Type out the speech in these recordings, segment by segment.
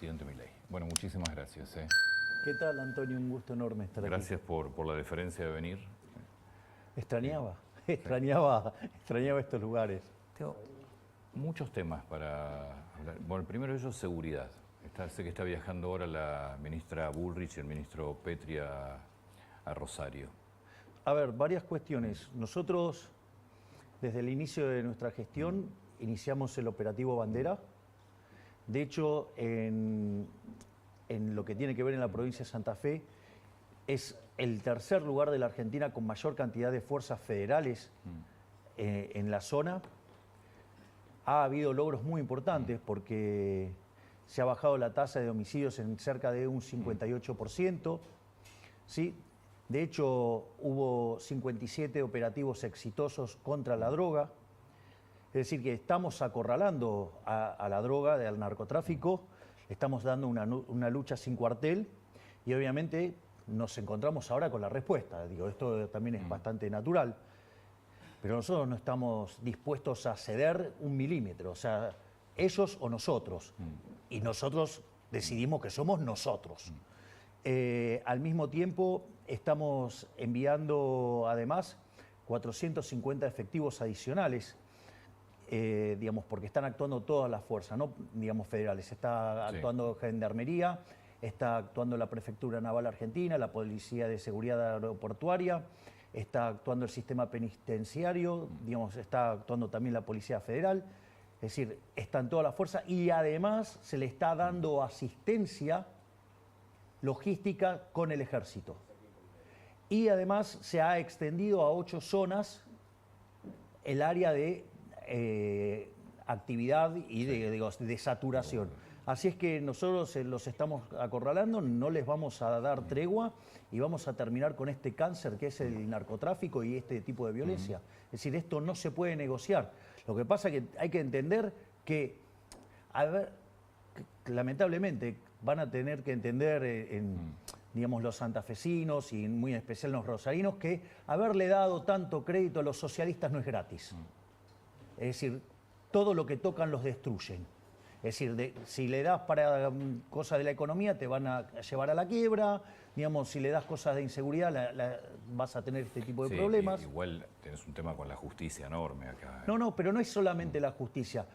presidente Milei. Bueno, muchísimas gracias. ¿Qué tal, Antonio? Un gusto enorme estar aquí. Gracias por la deferencia de venir. Extrañaba estos lugares. Tengo muchos temas para hablar. Bueno, el primero de ellos, seguridad. Sé que está viajando ahora la ministra Bullrich y el ministro Petri a Rosario. A ver, varias cuestiones. Nosotros, desde el inicio de nuestra gestión, iniciamos el operativo Bandera. De hecho, en lo que tiene que ver en la provincia de Santa Fe, es el tercer lugar de la Argentina con mayor cantidad de fuerzas federales en la zona. Ha habido logros muy importantes porque se ha bajado la tasa de homicidios en cerca de un 58%. ¿Sí? De hecho, hubo 57 operativos exitosos contra la droga. Es decir, que estamos acorralando a la droga, al narcotráfico, estamos dando una lucha sin cuartel y obviamente nos encontramos ahora con la respuesta. Digo, esto también es bastante natural, pero nosotros no estamos dispuestos a ceder un milímetro, o sea, ellos o nosotros, y nosotros decidimos que somos nosotros. Al mismo tiempo, estamos enviando además 450 efectivos adicionales, digamos, porque están actuando todas las fuerzas, no digamos federales. Está actuando Gendarmería, está actuando la Prefectura Naval Argentina, la Policía de Seguridad Aeroportuaria, está actuando el sistema penitenciario, digamos, está actuando también la Policía Federal. Es decir, están todas las fuerzas y además se le está dando asistencia logística con el Ejército. Y además se ha extendido a 8 zonas el área de actividad y de saturación. Así es que nosotros los estamos acorralando, no les vamos a dar tregua y vamos a terminar con este cáncer que es el narcotráfico y este tipo de violencia. Es decir, esto no se puede negociar. Lo que pasa es que hay que entender que, lamentablemente, van a tener que entender digamos, los santafesinos y muy en especial los rosarinos que haberle dado tanto crédito a los socialistas no es gratis. Es decir, todo lo que tocan los destruyen. Es decir, si le das para cosas de la economía te van a llevar a la quiebra, digamos, si le das cosas de inseguridad vas a tener este tipo de problemas. Igual tenés un tema con la justicia enorme acá. No, pero no es solamente la justicia,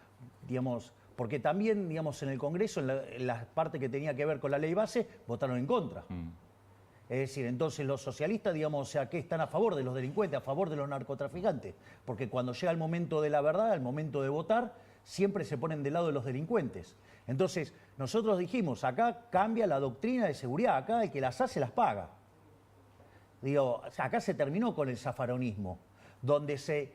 digamos, porque también, digamos, en el Congreso, en la parte que tenía que ver con la ley base, votaron en contra. Es decir, entonces los socialistas, digamos, o sea, que están a favor de los delincuentes, a favor de los narcotraficantes, porque cuando llega el momento de la verdad, el momento de votar, siempre se ponen del lado de los delincuentes. Entonces, nosotros dijimos, acá cambia la doctrina de seguridad, acá el que las hace las paga. Digo, acá se terminó con el zafaronismo, donde se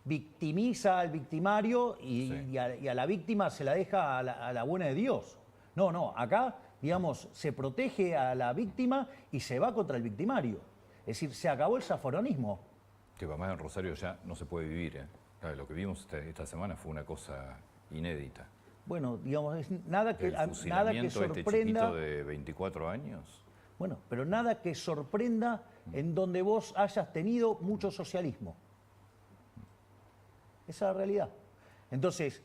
victimiza al victimario y a la víctima se la deja a la buena de Dios. No, acá, digamos, se protege a la víctima y se va contra el victimario. Es decir, se acabó el zafaronismo. Que además en Rosario ya no se puede vivir, Lo que vimos esta semana fue una cosa inédita. Bueno, digamos, nada que sorprenda. Este chiquito de 24 años. Bueno, pero nada que sorprenda en donde vos hayas tenido mucho socialismo. Esa es la realidad. Entonces,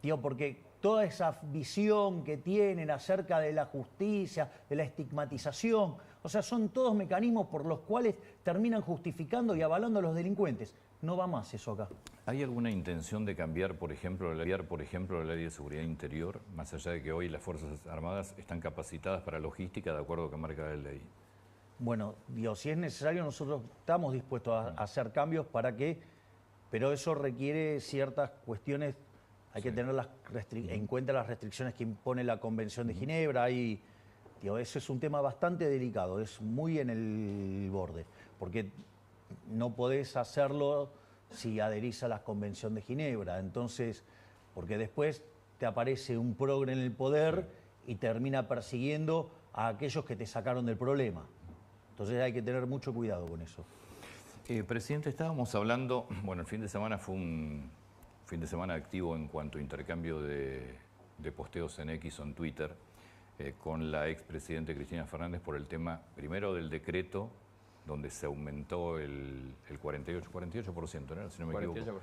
digo, porque toda esa visión que tienen acerca de la justicia, de la estigmatización, o sea, son todos mecanismos por los cuales terminan justificando y avalando a los delincuentes. No va más eso acá. ¿Hay alguna intención de cambiar, por ejemplo, la ley de seguridad interior, más allá de que hoy las Fuerzas Armadas están capacitadas para logística de acuerdo a lo que marca la ley? Bueno, digo, si es necesario, nosotros estamos dispuestos a hacer cambios para que, pero eso requiere ciertas cuestiones. Hay que tener en cuenta las restricciones que impone la Convención de Ginebra. Eso es un tema bastante delicado, es muy en el borde, porque no podés hacerlo si adherís a la Convención de Ginebra. Entonces, porque después te aparece un progre en el poder y termina persiguiendo a aquellos que te sacaron del problema. Entonces hay que tener mucho cuidado con eso. Presidente, estábamos hablando, bueno, el fin de semana fue un fin de semana activo en cuanto a intercambio de posteos en X o en Twitter con la expresidente Cristina Fernández por el tema, primero, del decreto donde se aumentó el 48%, ¿no? Si no me 48%. Equivoco,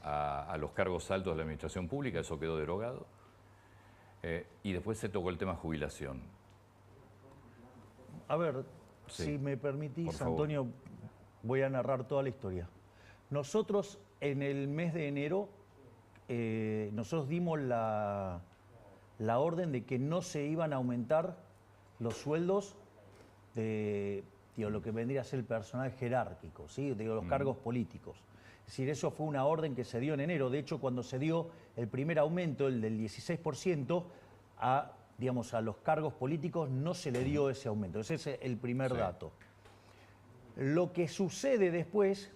a los cargos altos de la administración pública, eso quedó derogado. Y después se tocó el tema jubilación. A ver, Sí, si me permitís, por favor. Antonio, voy a narrar toda la historia. Nosotros en el mes de enero, nosotros dimos la orden de que no se iban a aumentar los sueldos de lo que vendría a ser el personal jerárquico, ¿sí? Los cargos políticos. Es decir, eso fue una orden que se dio en enero. De hecho, cuando se dio el primer aumento, el del 16%, a los cargos políticos no se le dio ese aumento. Ese es el primer dato. Lo que sucede después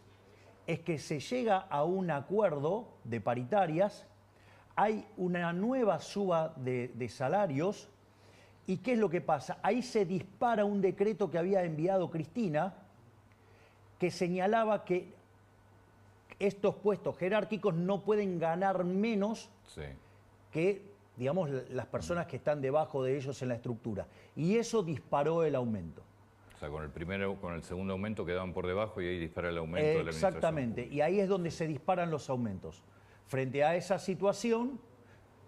es que se llega a un acuerdo de paritarias, hay una nueva suba de salarios, ¿y qué es lo que pasa? Ahí se dispara un decreto que había enviado Cristina, que señalaba que estos puestos jerárquicos no pueden ganar menos que, digamos, las personas que están debajo de ellos en la estructura. Y eso disparó el aumento. O sea, con el segundo aumento quedaban por debajo y ahí dispara el aumento de la administración. Exactamente, y ahí es donde se disparan los aumentos. Frente a esa situación,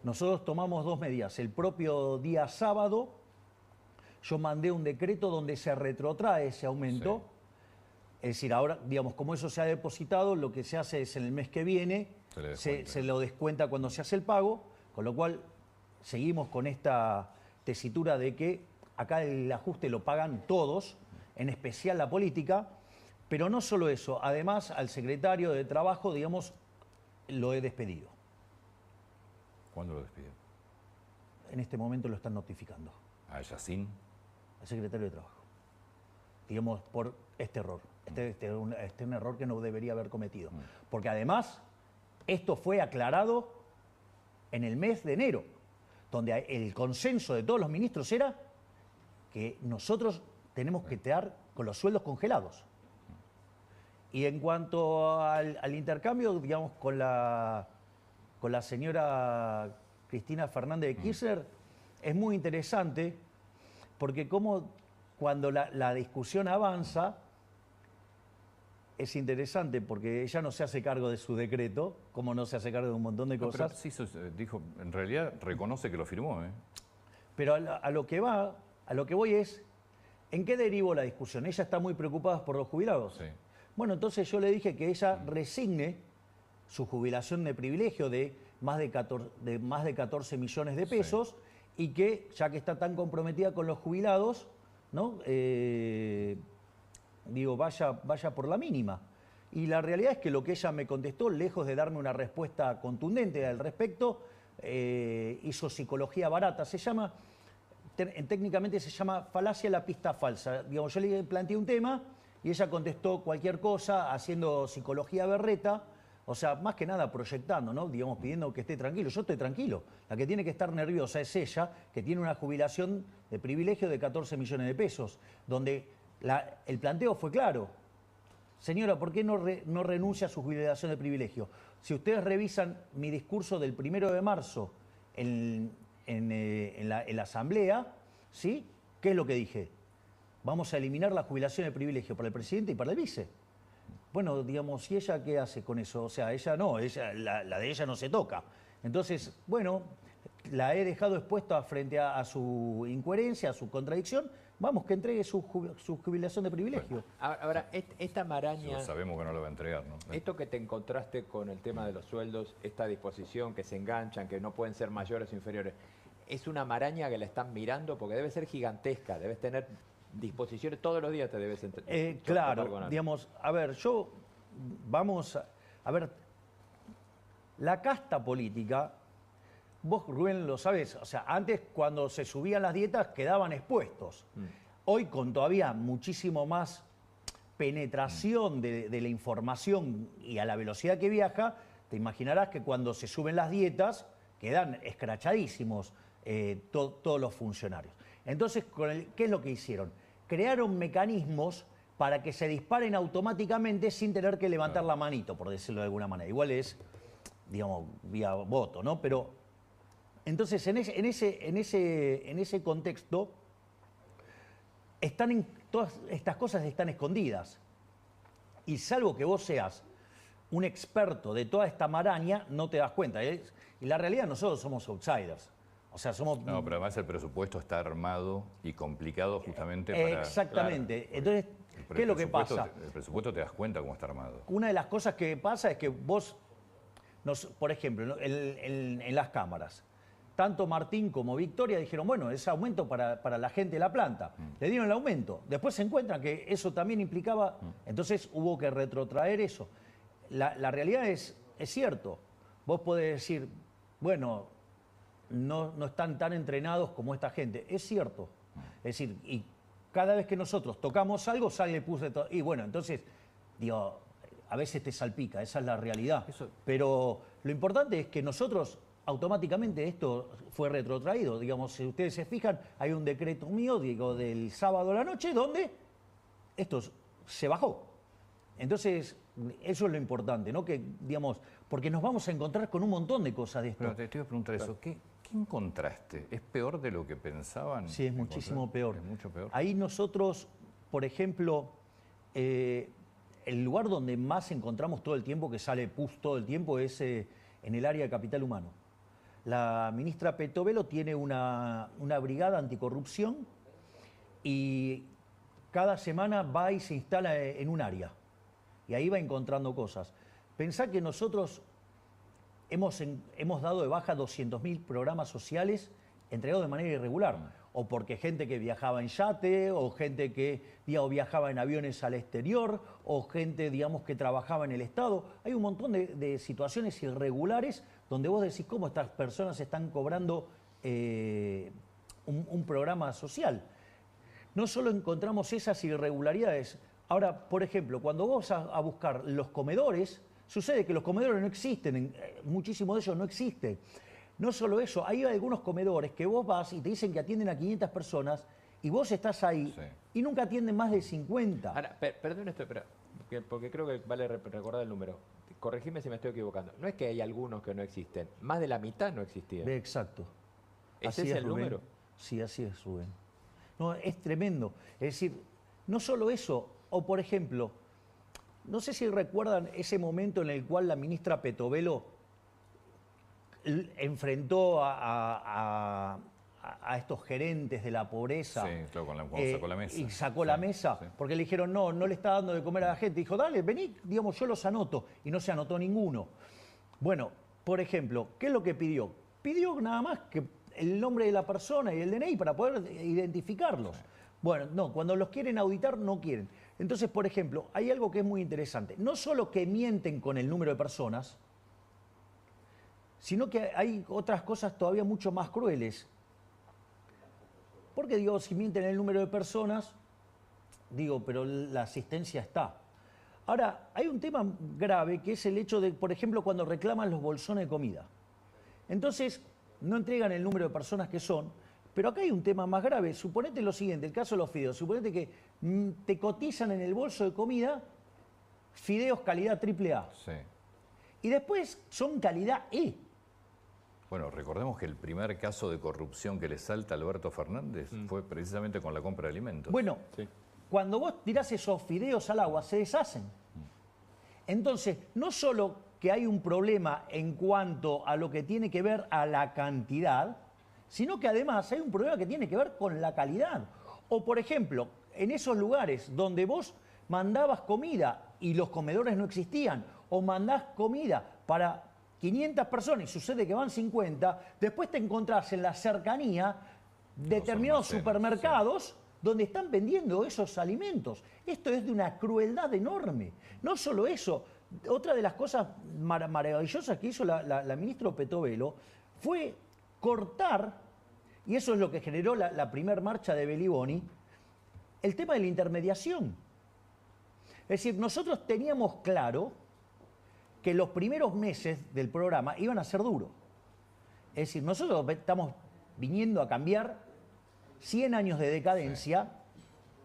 nosotros tomamos dos medidas. El propio día sábado, yo mandé un decreto donde se retrotrae ese aumento. Sí. Es decir, ahora, digamos, como eso se ha depositado, lo que se hace es en el mes que viene, se lo descuenta cuando se hace el pago, con lo cual seguimos con esta tesitura de que acá el ajuste lo pagan todos, en especial la política, pero no solo eso, además al secretario de Trabajo, digamos, lo he despedido. ¿Cuándo lo despidió? En este momento lo están notificando. ¿A Yacine? Al secretario de Trabajo. Digamos, por este error. Este es un error que no debería haber cometido. Porque además, esto fue aclarado en el mes de enero, donde el consenso de todos los ministros era que nosotros tenemos que quedar con los sueldos congelados. Y en cuanto al intercambio, digamos, con la señora Cristina Fernández de Kirchner, es muy interesante porque como cuando la discusión avanza, es interesante porque ella no se hace cargo de su decreto, como no se hace cargo de un montón de cosas. Pero sí, dijo, en realidad reconoce que lo firmó, ¿eh? Pero a lo que voy es, ¿en qué derivó la discusión? Ella está muy preocupada por los jubilados. Sí. Bueno, entonces yo le dije que ella resigne su jubilación de privilegio de más de 14 millones de pesos y que, ya que está tan comprometida con los jubilados, ¿no? Vaya por la mínima. Y la realidad es que lo que ella me contestó, lejos de darme una respuesta contundente al respecto, hizo psicología barata. Técnicamente se llama falacia a la pista falsa. Digamos, yo le planteé un tema y ella contestó cualquier cosa haciendo psicología berreta, o sea, más que nada proyectando, ¿no? Digamos, pidiendo que esté tranquilo. Yo estoy tranquilo. La que tiene que estar nerviosa es ella, que tiene una jubilación de privilegio de 14 millones de pesos, donde el planteo fue claro. Señora, ¿por qué no renuncia a su jubilación de privilegio? Si ustedes revisan mi discurso del 1 de marzo en la asamblea, ¿sí? ¿Qué es lo que dije? Vamos a eliminar la jubilación de privilegio para el presidente y para el vice. Bueno, digamos, ¿y ella qué hace con eso? O sea, ella no, la de ella no se toca. Entonces, bueno, la he dejado expuesta frente a su incoherencia, a su contradicción. Vamos, que entregue su jubilación de privilegio. Ahora, esta maraña... Sabemos que no lo va a entregar, ¿no? Esto que te encontraste con el tema de los sueldos, esta disposición que se enganchan, que no pueden ser mayores o inferiores, ¿es una maraña que la están mirando? Porque debe ser gigantesca, debes tener disposiciones todos los días, te debes entender. Claro, digamos, a ver, a ver, la casta política, vos, Rubén, lo sabés, o sea, antes cuando se subían las dietas quedaban expuestos. Hoy con todavía muchísimo más penetración de la información y a la velocidad que viaja, te imaginarás que cuando se suben las dietas quedan escrachadísimos todos los funcionarios. Entonces, ¿qué es lo que hicieron? Crearon mecanismos para que se disparen automáticamente sin tener que levantar la manito, por decirlo de alguna manera. Igual es, digamos, vía voto, ¿no? Pero entonces, en ese contexto, todas estas cosas están escondidas. Y salvo que vos seas un experto de toda esta maraña, no te das cuenta. Y la realidad, nosotros somos outsiders. O sea, somos... No, pero además el presupuesto está armado y complicado justamente para... Exactamente. Claro, Entonces, ¿qué es lo que pasa? El presupuesto te das cuenta cómo está armado. Una de las cosas que pasa es que vos, por ejemplo, ¿no? en las cámaras, tanto Martín como Victoria dijeron, bueno, es aumento para la gente de la planta. Le dieron el aumento. Después se encuentran que eso también implicaba, entonces hubo que retrotraer eso. La realidad es cierto. Vos podés decir, bueno, no están tan entrenados como esta gente. Es cierto. Es decir, y cada vez que nosotros tocamos algo, sale puse todo. Y bueno, entonces, digo, a veces te salpica, esa es la realidad. Pero lo importante es que nosotros, automáticamente esto fue retrotraído. Digamos, si ustedes se fijan, hay un decreto mío, digo, del sábado a la noche, donde esto se bajó. Entonces, eso es lo importante, ¿no? Que, digamos, porque nos vamos a encontrar con un montón de cosas de esto. Pero te iba a preguntar eso, ¿qué encontraste? ¿Es peor de lo que pensaban? Sí, es muchísimo peor. Es mucho peor. Ahí nosotros, por ejemplo, el lugar donde más encontramos todo el tiempo, que sale PUS todo el tiempo, es en el área de capital humano. La ministra Petovelo tiene una brigada anticorrupción y cada semana va y se instala en un área. Y ahí va encontrando cosas. Pensá que nosotros hemos dado de baja 200.000 programas sociales entregados de manera irregular. O porque gente que viajaba en yate, o gente que, digamos, viajaba en aviones al exterior, o gente, digamos, que trabajaba en el Estado. Hay un montón de situaciones irregulares donde vos decís cómo estas personas están cobrando un programa social. No solo encontramos esas irregularidades. Ahora, por ejemplo, cuando vos vas a buscar los comedores, sucede que los comedores no existen, muchísimos de ellos no existen. No solo eso, hay algunos comedores que vos vas y te dicen que atienden a 500 personas y vos estás ahí y nunca atienden más de 50. Ahora, perdón esto, porque creo que vale recordar el número. Corregime si me estoy equivocando. No es que hay algunos que no existen, más de la mitad no existían. Exacto. ¿Ese es el Rubén. número? Sí, así es, Rubén. No, es tremendo. Es decir, no solo eso, o por ejemplo, no sé si recuerdan ese momento en el cual la ministra Petovelo enfrentó a estos gerentes de la pobreza. Sí, claro, cuando sacó la mesa. Y sacó la mesa, porque le dijeron, no le está dando de comer a la gente. Dijo, dale, vení, digamos, yo los anoto. Y no se anotó ninguno. Bueno, por ejemplo, ¿qué es lo que pidió? Pidió nada más que el nombre de la persona y el DNI para poder identificarlos. Bueno, no, cuando los quieren auditar, no quieren. Entonces, por ejemplo, hay algo que es muy interesante. No solo que mienten con el número de personas, sino que hay otras cosas todavía mucho más crueles. Porque digo, si mienten el número de personas, digo, pero la asistencia está. Ahora, hay un tema grave que es el hecho de, por ejemplo, cuando reclaman los bolsones de comida. Entonces, no entregan el número de personas que son, pero acá hay un tema más grave. Suponete lo siguiente, el caso de los fideos. Suponete que te cotizan en el bolso de comida fideos calidad AAA. Sí. Y después son calidad E. Bueno, recordemos que el primer caso de corrupción que le salta a Alberto Fernández fue precisamente con la compra de alimentos. Bueno, cuando vos tirás esos fideos al agua, se deshacen. Entonces, no solo que hay un problema en cuanto a lo que tiene que ver a la cantidad, sino que además hay un problema que tiene que ver con la calidad. O, por ejemplo, en esos lugares donde vos mandabas comida y los comedores no existían, o mandás comida para 500 personas y sucede que van 50, después te encontrás en la cercanía determinados supermercados donde están vendiendo esos alimentos. Esto es de una crueldad enorme. No solo eso, otra de las cosas maravillosas que hizo la ministra Petovelo fue cortar, y eso es lo que generó la primer marcha de Beliboni, el tema de la intermediación. Es decir, nosotros teníamos claro que los primeros meses del programa iban a ser duros. Es decir, nosotros estamos viniendo a cambiar 100 años de decadencia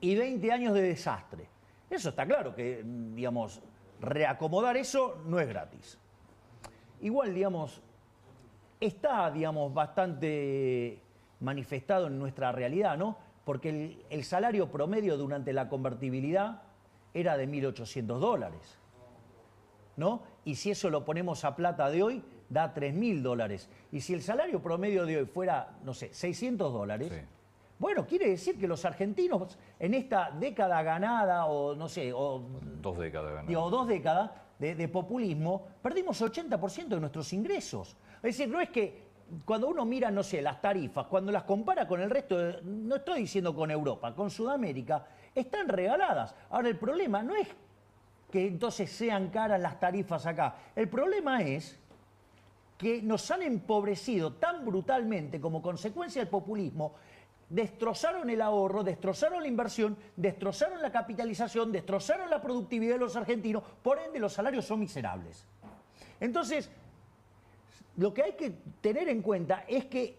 y 20 años de desastre. Eso está claro que, digamos, reacomodar eso no es gratis. Igual, digamos, está, digamos, bastante manifestado en nuestra realidad, ¿no? Porque el salario promedio durante la convertibilidad era de $1.800, ¿no? Y si eso lo ponemos a plata de hoy, da $3.000. Y si el salario promedio de hoy fuera, no sé, $600, Sí. bueno, quiere decir que los argentinos en esta década ganada, o no sé, o 2 décadas ganadas. digo, 2 décadas de populismo, perdimos 80% de nuestros ingresos. Es decir, no es que cuando uno mira, no sé, las tarifas, cuando las compara con el resto, no estoy diciendo con Europa, con Sudamérica, están regaladas. Ahora, el problema no es que entonces sean caras las tarifas acá. El problema es que nos han empobrecido tan brutalmente como consecuencia del populismo. Destrozaron el ahorro, destrozaron la inversión, destrozaron la capitalización, destrozaron la productividad de los argentinos, por ende los salarios son miserables. Entonces, lo que hay que tener en cuenta es que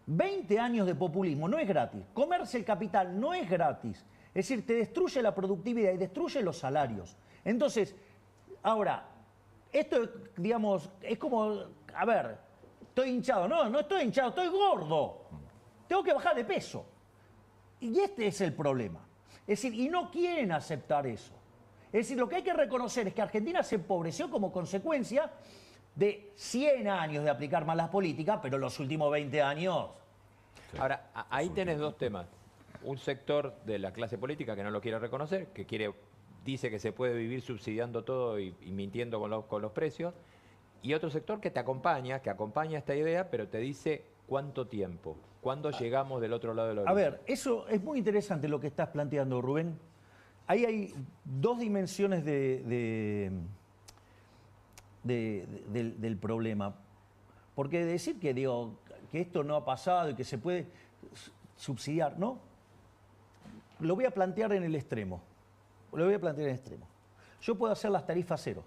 20 años de populismo no es gratis, comerse el capital no es gratis, es decir, te destruye la productividad y destruye los salarios. Entonces, ahora, esto, digamos, es como, a ver, estoy hinchado, no estoy hinchado, estoy gordo. Tengo que bajar de peso. Y este es el problema. Es decir, y no quieren aceptar eso. Es decir, lo que hay que reconocer es que Argentina se empobreció como consecuencia de 100 años de aplicar malas políticas, pero los últimos 20 años... Sí. Ahora, ahí tenés dos temas. Un sector de la clase política que no lo quiere reconocer, que dice que se puede vivir subsidiando todo y mintiendo con los precios. Y otro sector que acompaña esta idea, pero te dice cuánto tiempo. ¿Cuándo llegamos del otro lado del horizonte? A ver, eso es muy interesante lo que estás planteando, Rubén. Ahí hay dos dimensiones del problema. Porque decir que esto no ha pasado y que se puede subsidiar, ¿no? Lo voy a plantear en el extremo. Yo puedo hacer las tarifas cero.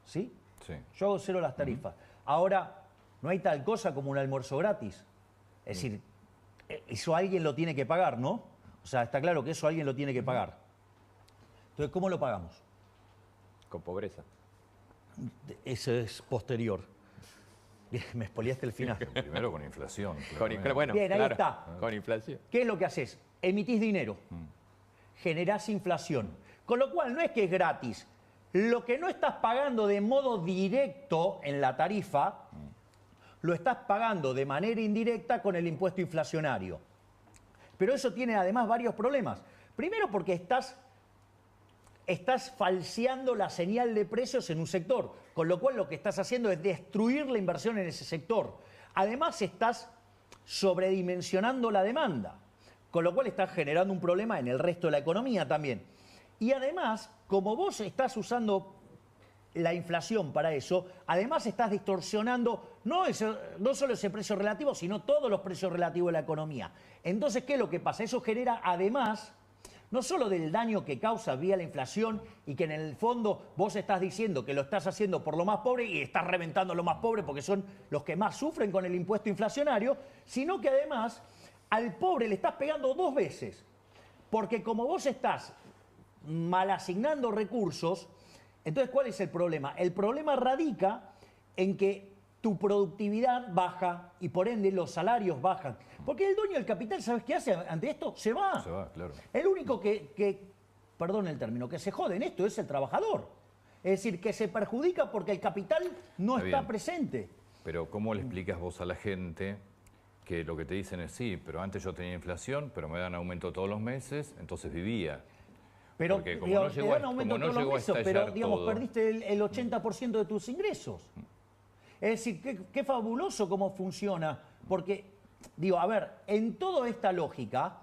¿Sí? Sí. Yo hago cero las tarifas. Ahora, no hay tal cosa como un almuerzo gratis. Es decir, eso alguien lo tiene que pagar, ¿no? O sea, está claro que eso alguien lo tiene que pagar. Entonces, ¿cómo lo pagamos? Con pobreza. Eso es posterior. Me expoliaste el final. Primero con inflación. Bueno, Bien, ahí claro, está. con inflación. ¿Qué es lo que haces? Emitís dinero, generás inflación. Con lo cual no es que es gratis. Lo que no estás pagando de modo directo en la tarifa, lo estás pagando de manera indirecta con el impuesto inflacionario. Pero eso tiene además varios problemas. Primero porque estás falseando la señal de precios en un sector, con lo cual lo que estás haciendo es destruir la inversión en ese sector. Además estás sobredimensionando la demanda, con lo cual estás generando un problema en el resto de la economía también. Y además, como vos estás usando la inflación para eso, además estás distorsionando no solo ese precio relativo, sino todos los precios relativos de la economía. Entonces, ¿qué es lo que pasa? Eso genera además, no solo del daño que causa vía la inflación y que en el fondo vos estás diciendo que lo estás haciendo por lo más pobre y estás reventando a lo más pobre porque son los que más sufren con el impuesto inflacionario, sino que además al pobre le estás pegando dos veces. Porque como vos estás mal asignando recursos, entonces, ¿cuál es el problema? El problema radica en que tu productividad baja y por ende los salarios bajan. Porque el dueño del capital, ¿sabes qué hace ante esto? Se va. Se va, claro. El único perdón el término, que se jode en esto es el trabajador. Es decir, que se perjudica porque el capital no está presente. Pero ¿cómo le explicas vos a la gente que lo que te dicen es sí, pero antes yo tenía inflación, pero me dan aumento todos los meses, entonces vivía? Pero Porque como no llegó, te dan aumento todos los meses, pero digamos, todo. perdiste el 80% de tus ingresos. Es decir, qué fabuloso cómo funciona. Porque, a ver, en toda esta lógica,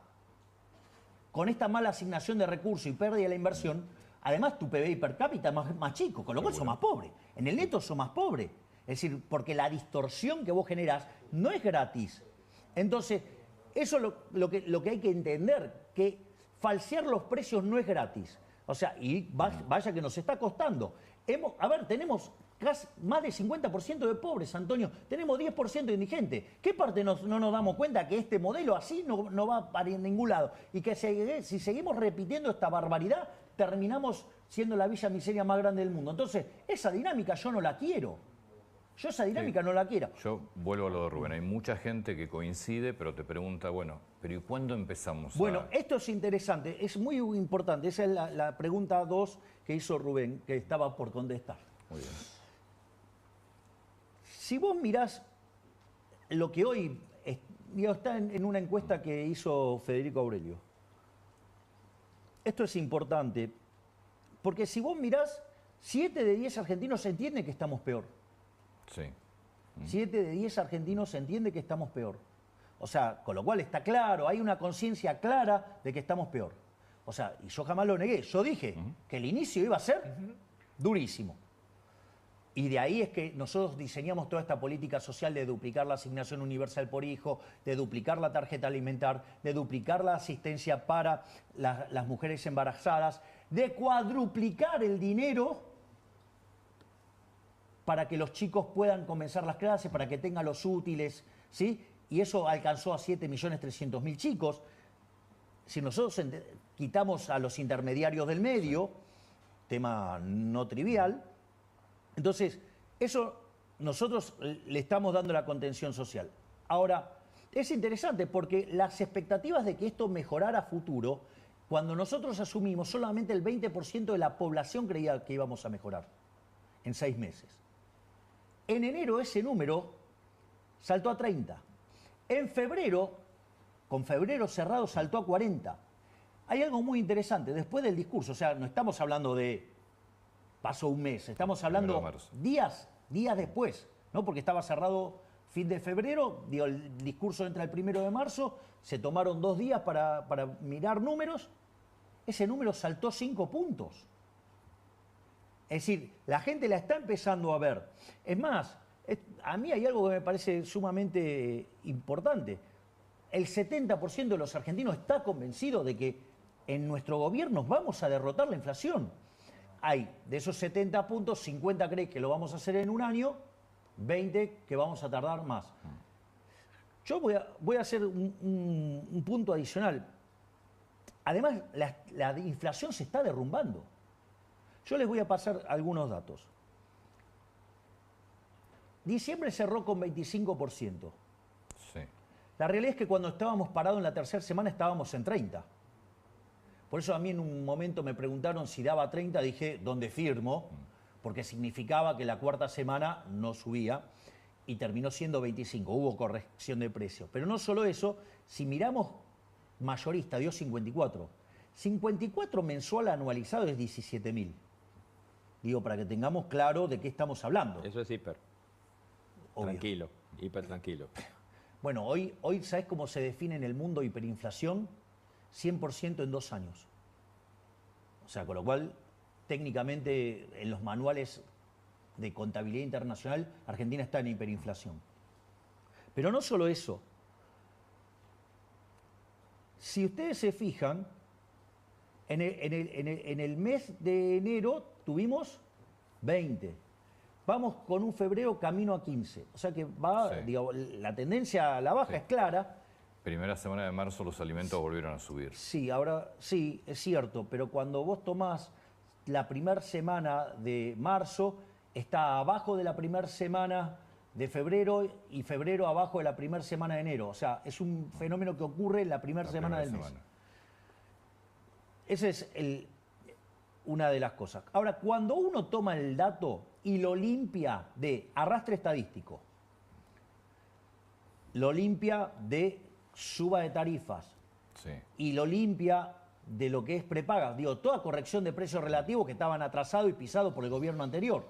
con esta mala asignación de recursos y pérdida de la inversión, además tu PBI per cápita es más chico, con lo cual sos más pobre. En el neto sos más pobre. Es decir, porque la distorsión que vos generás no es gratis. Entonces, eso es lo que hay que entender, que falsear los precios no es gratis. O sea, y vaya que nos está costando. Tenemos casi más del 50% de pobres, Antonio. Tenemos 10% de indigentes. ¿Qué parte no nos damos cuenta que este modelo así no va para ningún lado? Y que si seguimos repitiendo esta barbaridad, terminamos siendo la villa miseria más grande del mundo. Entonces, esa dinámica yo no la quiero. Yo esa dinámica no la quiero. Yo vuelvo a lo de Rubén. Hay mucha gente que coincide, pero te pregunta, bueno, ¿pero y cuándo empezamos? Bueno, esto es interesante, es muy importante. Esa es la pregunta 2 que hizo Rubén, que estaba por contestar. Muy bien. Si vos mirás lo que hoy está en una encuesta que hizo Federico Aurelio, esto es importante, porque si vos mirás, 7 de 10 argentinos entienden que estamos peor. Sí. 7 de 10 argentinos entienden que estamos peor. O sea, con lo cual está claro, hay una conciencia clara de que estamos peor. O sea, y yo jamás lo negué. Yo dije que el inicio iba a ser durísimo. Y de ahí es que nosotros diseñamos toda esta política social de duplicar la asignación universal por hijo, de duplicar la tarjeta alimentar, de duplicar la asistencia para las mujeres embarazadas, de cuadruplicar el dinero para que los chicos puedan comenzar las clases, para que tengan los útiles, ¿sí? Y eso alcanzó a 7.300.000 chicos. Si nosotros quitamos a los intermediarios del medio, tema no trivial, entonces eso nosotros le estamos dando la contención social. Ahora, es interesante porque las expectativas de que esto mejorara a futuro, cuando nosotros asumimos, solamente el 20% de la población creía que íbamos a mejorar en 6 meses. En enero ese número saltó a 30. En febrero, con febrero cerrado, saltó a 40. Hay algo muy interesante, después del discurso, o sea, no estamos hablando de pasó un mes, estamos hablando días después, ¿no? Porque estaba cerrado fin de febrero, digo, el discurso entra el 1 de marzo, se tomaron 2 días para mirar números, ese número saltó 5 puntos. Es decir, la gente la está empezando a ver. Es más, a mí hay algo que me parece sumamente importante. El 70% de los argentinos está convencido de que en nuestro gobierno vamos a derrotar la inflación. Hay de esos 70 puntos, 50 creen que lo vamos a hacer en un año, 20 que vamos a tardar más. Yo voy a hacer un punto adicional. Además, la inflación se está derrumbando. Yo les voy a pasar algunos datos. Diciembre cerró con 25%. Sí. La realidad es que cuando estábamos parados en la tercera semana estábamos en 30%. Por eso a mí en un momento me preguntaron si daba 30, dije, ¿dónde firmo? Porque significaba que la cuarta semana no subía y terminó siendo 25, hubo corrección de precio. Pero no solo eso, si miramos mayorista dio 54. 54 mensual anualizado es 17.000. Digo, para que tengamos claro de qué estamos hablando. Eso es hiper. Obvio. Tranquilo, hiper tranquilo. Bueno, hoy ¿sabés cómo se define en el mundo hiperinflación? 100% en 2 años. O sea, con lo cual, técnicamente, en los manuales de contabilidad internacional, Argentina está en hiperinflación. Pero no solo eso. Si ustedes se fijan, en el mes de enero tuvimos 20. Vamos con un febrero camino a 15. O sea que va, Sí. digo, la tendencia a la baja Sí. es clara. Primera semana de marzo los alimentos volvieron a subir. Sí, ahora sí, es cierto, pero cuando vos tomás la primera semana de marzo, está abajo de la primera semana de febrero y febrero abajo de la primera semana de enero. O sea, es un fenómeno que ocurre en la primera semana del mes. Esa es una de las cosas. Ahora, cuando uno toma el dato y lo limpia de arrastre estadístico, lo limpia de suba de tarifas, Sí. y lo limpia de lo que es prepaga. Digo, toda corrección de precios relativos que estaban atrasados y pisados por el gobierno anterior.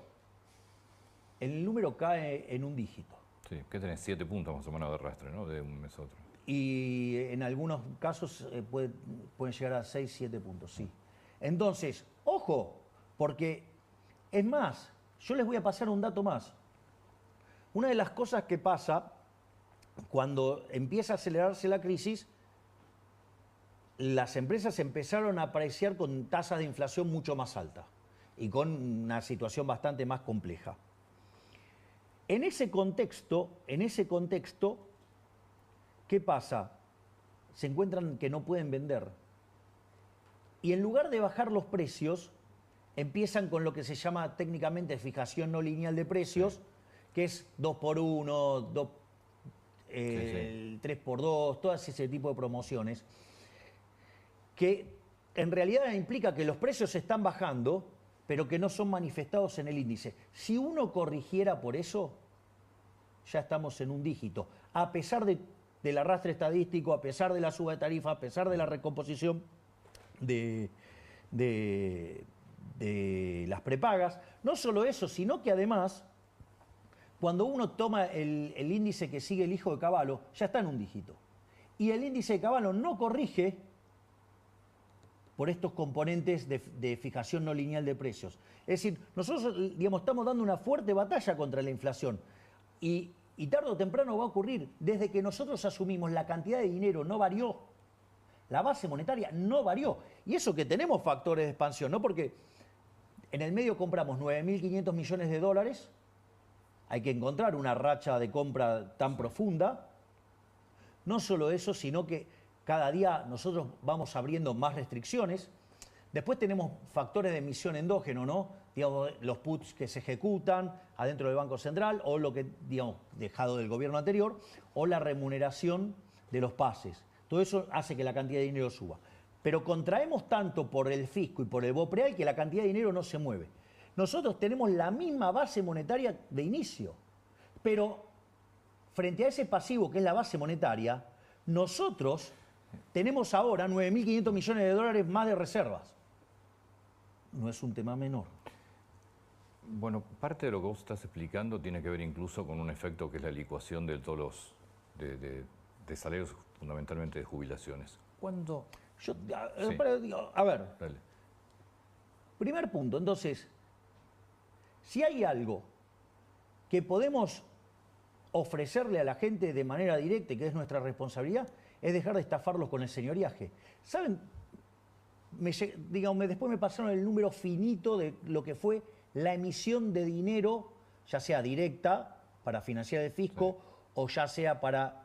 El número cae en un dígito. Sí, que tenés 7 puntos más o menos de arrastre, ¿no? De un mes a otro. Y en algunos casos pueden llegar a 6, 7 puntos, sí. Entonces, ojo, porque es más, yo les voy a pasar un dato más. Una de las cosas que pasa cuando empieza a acelerarse la crisis, las empresas empezaron a apreciar con tasas de inflación mucho más altas y con una situación bastante más compleja. En ese contexto, ¿qué pasa? Se encuentran que no pueden vender. Y en lugar de bajar los precios, empiezan con lo que se llama técnicamente fijación no lineal de precios, que es 2x1, el 3x2, todo ese tipo de promociones, que en realidad implica que los precios están bajando, pero que no son manifestados en el índice. Si uno corrigiera por eso, ya estamos en un dígito. A pesar del arrastre estadístico, a pesar de la suba de tarifa, a pesar de la recomposición de las prepagas. No solo eso, sino que además, cuando uno toma el índice que sigue el hijo de Cavallo, ya está en un dígito. Y el índice de Cavallo no corrige por estos componentes de fijación no lineal de precios. Es decir, nosotros, digamos, estamos dando una fuerte batalla contra la inflación y tarde o temprano va a ocurrir. Desde que nosotros asumimos, la cantidad de dinero no varió, la base monetaria no varió. Y eso que tenemos factores de expansión, ¿no? Porque en el medio compramos 9.500 millones de dólares, hay que encontrar una racha de compra tan profunda. No solo eso, sino que cada día nosotros vamos abriendo más restricciones. Después tenemos factores de emisión endógeno, ¿no? Digamos, los puts que se ejecutan adentro del Banco Central, o lo que, digamos, dejado del gobierno anterior, o la remuneración de los pases. Todo eso hace que la cantidad de dinero suba. Pero contraemos tanto por el fisco y por el BOPREAL que la cantidad de dinero no se mueve. Nosotros tenemos la misma base monetaria de inicio, pero frente a ese pasivo que es la base monetaria, nosotros tenemos ahora 9.500 millones de dólares más de reservas. No es un tema menor. Bueno, parte de lo que vos estás explicando tiene que ver incluso con un efecto que es la licuación de todos los de salarios, fundamentalmente de jubilaciones. ¿Cuándo? Sí. Dale. A ver, primer punto, entonces, si hay algo que podemos ofrecerle a la gente de manera directa y que es nuestra responsabilidad, es dejar de estafarlos con el señoriaje. ¿Saben? Después me pasaron el número finito de lo que fue la emisión de dinero, ya sea directa para financiar el fisco, sí, o ya sea para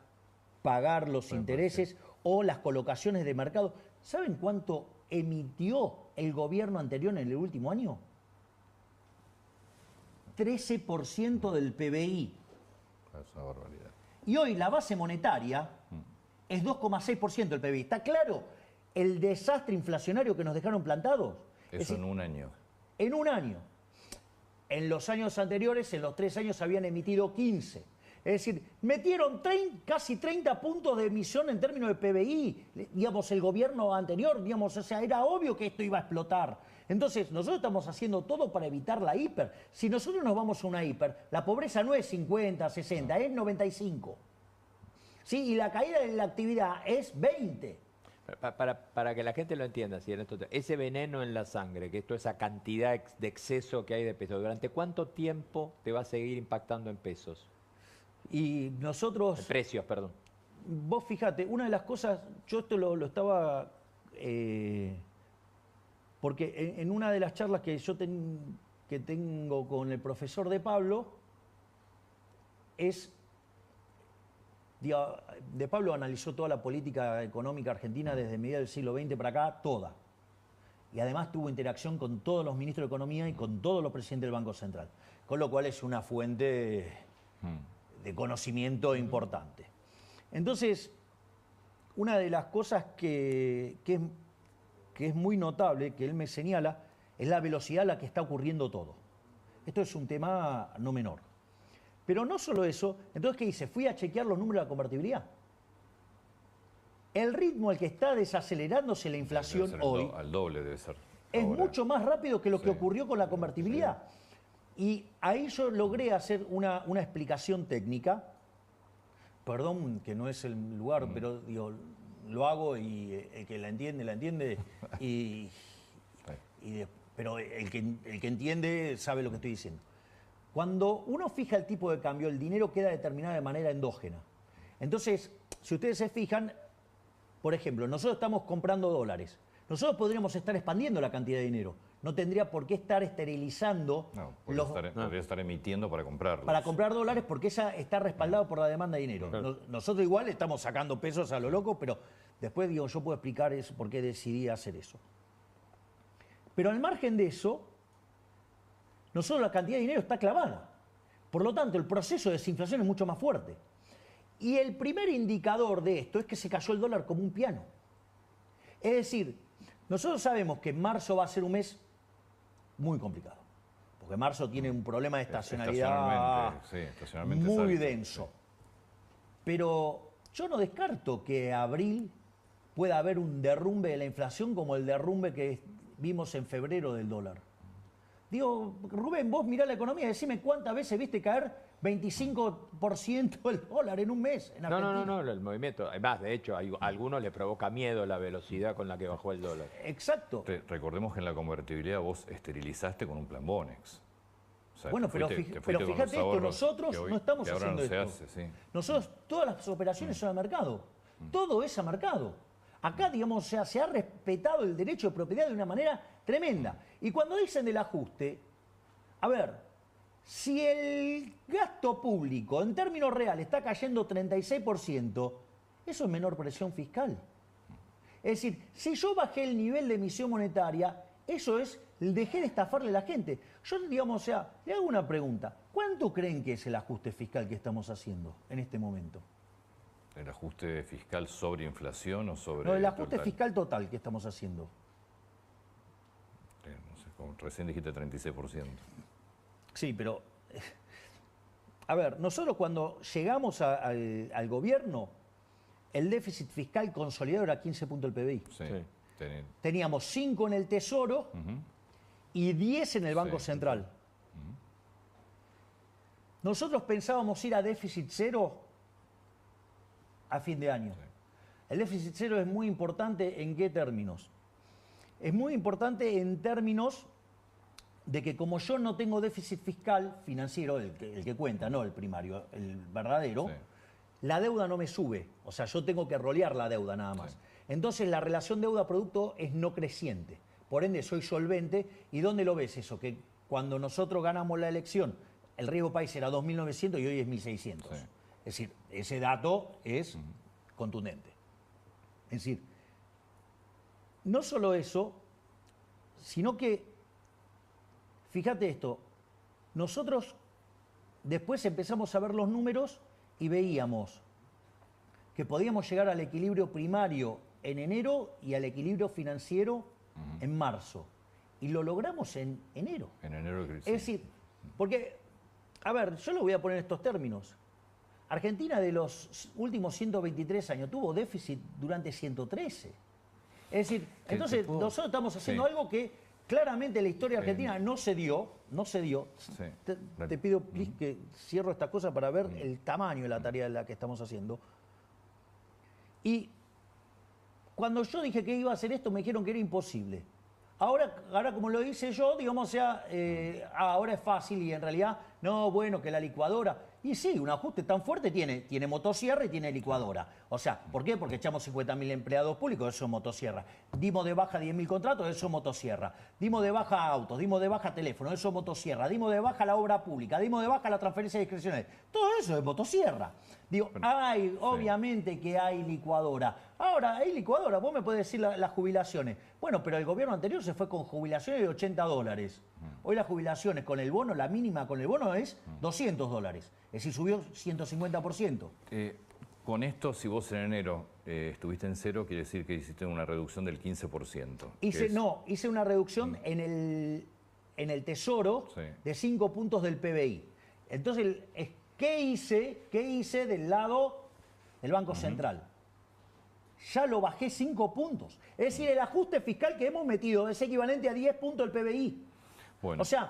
pagar los intereses o las colocaciones de mercado. ¿Saben cuánto emitió el gobierno anterior en el último año? 13% del PBI. Es una barbaridad. Y hoy la base monetaria es 2,6% del PBI. ¿Está claro el desastre inflacionario que nos dejaron plantados? Eso en un año. En un año. En los años anteriores, en los 3 años, habían emitido 15. Es decir, metieron casi 30 puntos de emisión en términos de PBI. Digamos, el gobierno anterior, digamos, o sea, era obvio que esto iba a explotar. Entonces, nosotros estamos haciendo todo para evitar la hiper. Si nosotros nos vamos a una hiper, la pobreza no es 50, 60, es 95. ¿Sí? Y la caída de la actividad es 20. Para que la gente lo entienda, ¿sí? Ese veneno en la sangre, que es toda esa cantidad de exceso que hay de pesos, ¿durante cuánto tiempo te va a seguir impactando en pesos? Y nosotros... Precios, perdón. Vos fíjate, una de las cosas, yo esto lo estaba... porque en una de las charlas que yo tengo con el profesor de Pablo, De Pablo analizó toda la política económica argentina desde mediados del siglo XX para acá, toda. Y además tuvo interacción con todos los ministros de Economía y con todos los presidentes del Banco Central. Con lo cual es una fuente de conocimiento importante. Entonces, una de las cosas que es muy notable, que él me señala, es la velocidad a la que está ocurriendo todo. Esto es un tema no menor. Pero no solo eso, entonces, ¿qué hice? Fui a chequear los números de la convertibilidad. El ritmo al que está desacelerándose la inflación hoy... Al doble debe ser. Es mucho más rápido que lo que ocurrió con la convertibilidad. Sí. Y ahí yo logré hacer una explicación técnica. Perdón que no es el lugar, pero digo, lo hago y el que la entiende. Pero el que entiende sabe lo que estoy diciendo. Cuando uno fija el tipo de cambio, el dinero queda determinado de manera endógena. Entonces, si ustedes se fijan, por ejemplo, nosotros estamos comprando dólares. Nosotros podríamos estar expandiendo la cantidad de dinero. No tendría por qué estar esterilizando... No, podría estar emitiendo para comprarlos. Para comprar dólares, porque esa está respaldado por la demanda de dinero. Claro. Nosotros igual estamos sacando pesos a lo loco, pero después yo puedo explicar eso, por qué decidí hacer eso. Pero al margen de eso, nosotros la cantidad de dinero está clavada. Por lo tanto, el proceso de desinflación es mucho más fuerte. Y el primer indicador de esto es que se cayó el dólar como un piano. Es decir, nosotros sabemos que marzo va a ser un mes muy complicado. porque marzo tiene un problema de estacionalidad estacionalmente muy es alto, denso. sí. Pero yo no descarto que abril pueda haber un derrumbe de la inflación como el derrumbe que vimos en febrero del dólar. Digo, Rubén, vos mirá la economía, decime cuántas veces viste caer 25% el dólar en un mes en Argentina. No, el movimiento. Además, de hecho, a algunos le provoca miedo la velocidad con la que bajó el dólar. Exacto. Recordemos que en la convertibilidad vos esterilizaste con un plan Bonex. O sea, Bueno, pero fíjate esto, nosotros no estamos haciendo esto. Nosotros, todas las operaciones son al mercado. Todo es a mercado. Acá, digamos, se ha respetado el derecho de propiedad de una manera tremenda. Y cuando dicen del ajuste, a ver, si el gasto público en términos reales está cayendo 36%, eso es menor presión fiscal. Es decir, si yo bajé el nivel de emisión monetaria, eso es, dejé de estafarle a la gente. Yo, digamos, o sea, le hago una pregunta. ¿Cuánto creen que es el ajuste fiscal que estamos haciendo en este momento? ¿El ajuste fiscal sobre inflación o sobre...? No, el ajuste fiscal total que estamos haciendo. No sé, como recién dijiste 36%. Sí, pero... A ver, nosotros cuando llegamos al gobierno, el déficit fiscal consolidado era 15 puntos del PBI. Sí. Teníamos 5 en el Tesoro y 10 en el Banco Central. Nosotros pensábamos ir a déficit cero a fin de año. El déficit cero es muy importante ¿en qué términos? Es muy importante en términos de que como yo no tengo déficit fiscal financiero, el que cuenta, no el primario, el verdadero, la deuda no me sube. O sea, yo tengo que rolear la deuda nada más. Entonces la relación deuda-producto es no creciente. Por ende, soy solvente. ¿Y dónde lo ves eso? Que cuando nosotros ganamos la elección, el riesgo país era 2.900 y hoy es 1.600. Es decir, ese dato es contundente. Es decir, no solo eso, sino que, fíjate esto, nosotros después empezamos a ver los números y veíamos que podíamos llegar al equilibrio primario en enero y al equilibrio financiero en marzo. Y lo logramos en enero. En enero, sí. Es decir, porque, a ver, yo lo voy a poner en estos términos. Argentina de los últimos 123 años tuvo déficit durante 113. Es decir, entonces nosotros estamos haciendo algo que claramente en la historia argentina no se dio. Te pido, please, que cierro esta cosa para ver el tamaño de la tarea de la que estamos haciendo. Y cuando yo dije que iba a hacer esto, me dijeron que era imposible. Ahora como lo hice yo, digamos, o sea, ahora es fácil y en realidad, no, bueno, que la licuadora. Y sí, un ajuste tan fuerte tiene motosierra y tiene licuadora. O sea, ¿por qué? Porque echamos 50.000 empleados públicos, eso es motosierra. Dimos de baja 10.000 contratos, eso es motosierra. Dimos de baja autos, dimos de baja teléfono, eso es motosierra. Dimos de baja la obra pública, dimos de baja la transferencia discrecional. Todo eso es motosierra. Digo, obviamente que hay licuadora. Ahora, hay licuadora, vos me podés decir las jubilaciones. Bueno, pero el gobierno anterior se fue con jubilaciones de $80. Hoy las jubilaciones con el bono, la mínima con el bono es $200. Es decir, subió 150%. Con esto, si vos en enero estuviste en cero, quiere decir que hiciste una reducción del 15%. Hice una reducción en el Tesoro de 5 puntos del PBI. Entonces, ¿qué hice del lado del Banco Central? Ya lo bajé 5 puntos. Es decir, el ajuste fiscal que hemos metido es equivalente a 10 puntos del PBI. Bueno, o sea,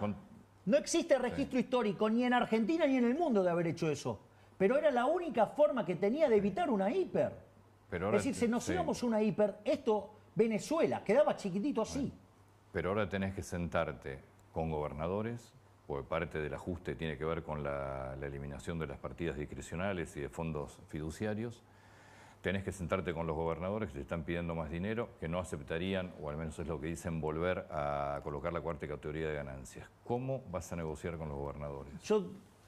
no existe registro histórico ni en Argentina ni en el mundo de haber hecho eso. Pero era la única forma que tenía de evitar una hiper. Es decir, si nos íbamos a una hiper, Venezuela, quedaba chiquitito así. Pero ahora tenés que sentarte con gobernadores, porque parte del ajuste tiene que ver con la eliminación de las partidas discrecionales y de fondos fiduciarios. Tenés que sentarte con los gobernadores que te están pidiendo más dinero, que no aceptarían, o al menos es lo que dicen, volver a colocar la cuarta categoría de ganancias. ¿Cómo vas a negociar con los gobernadores?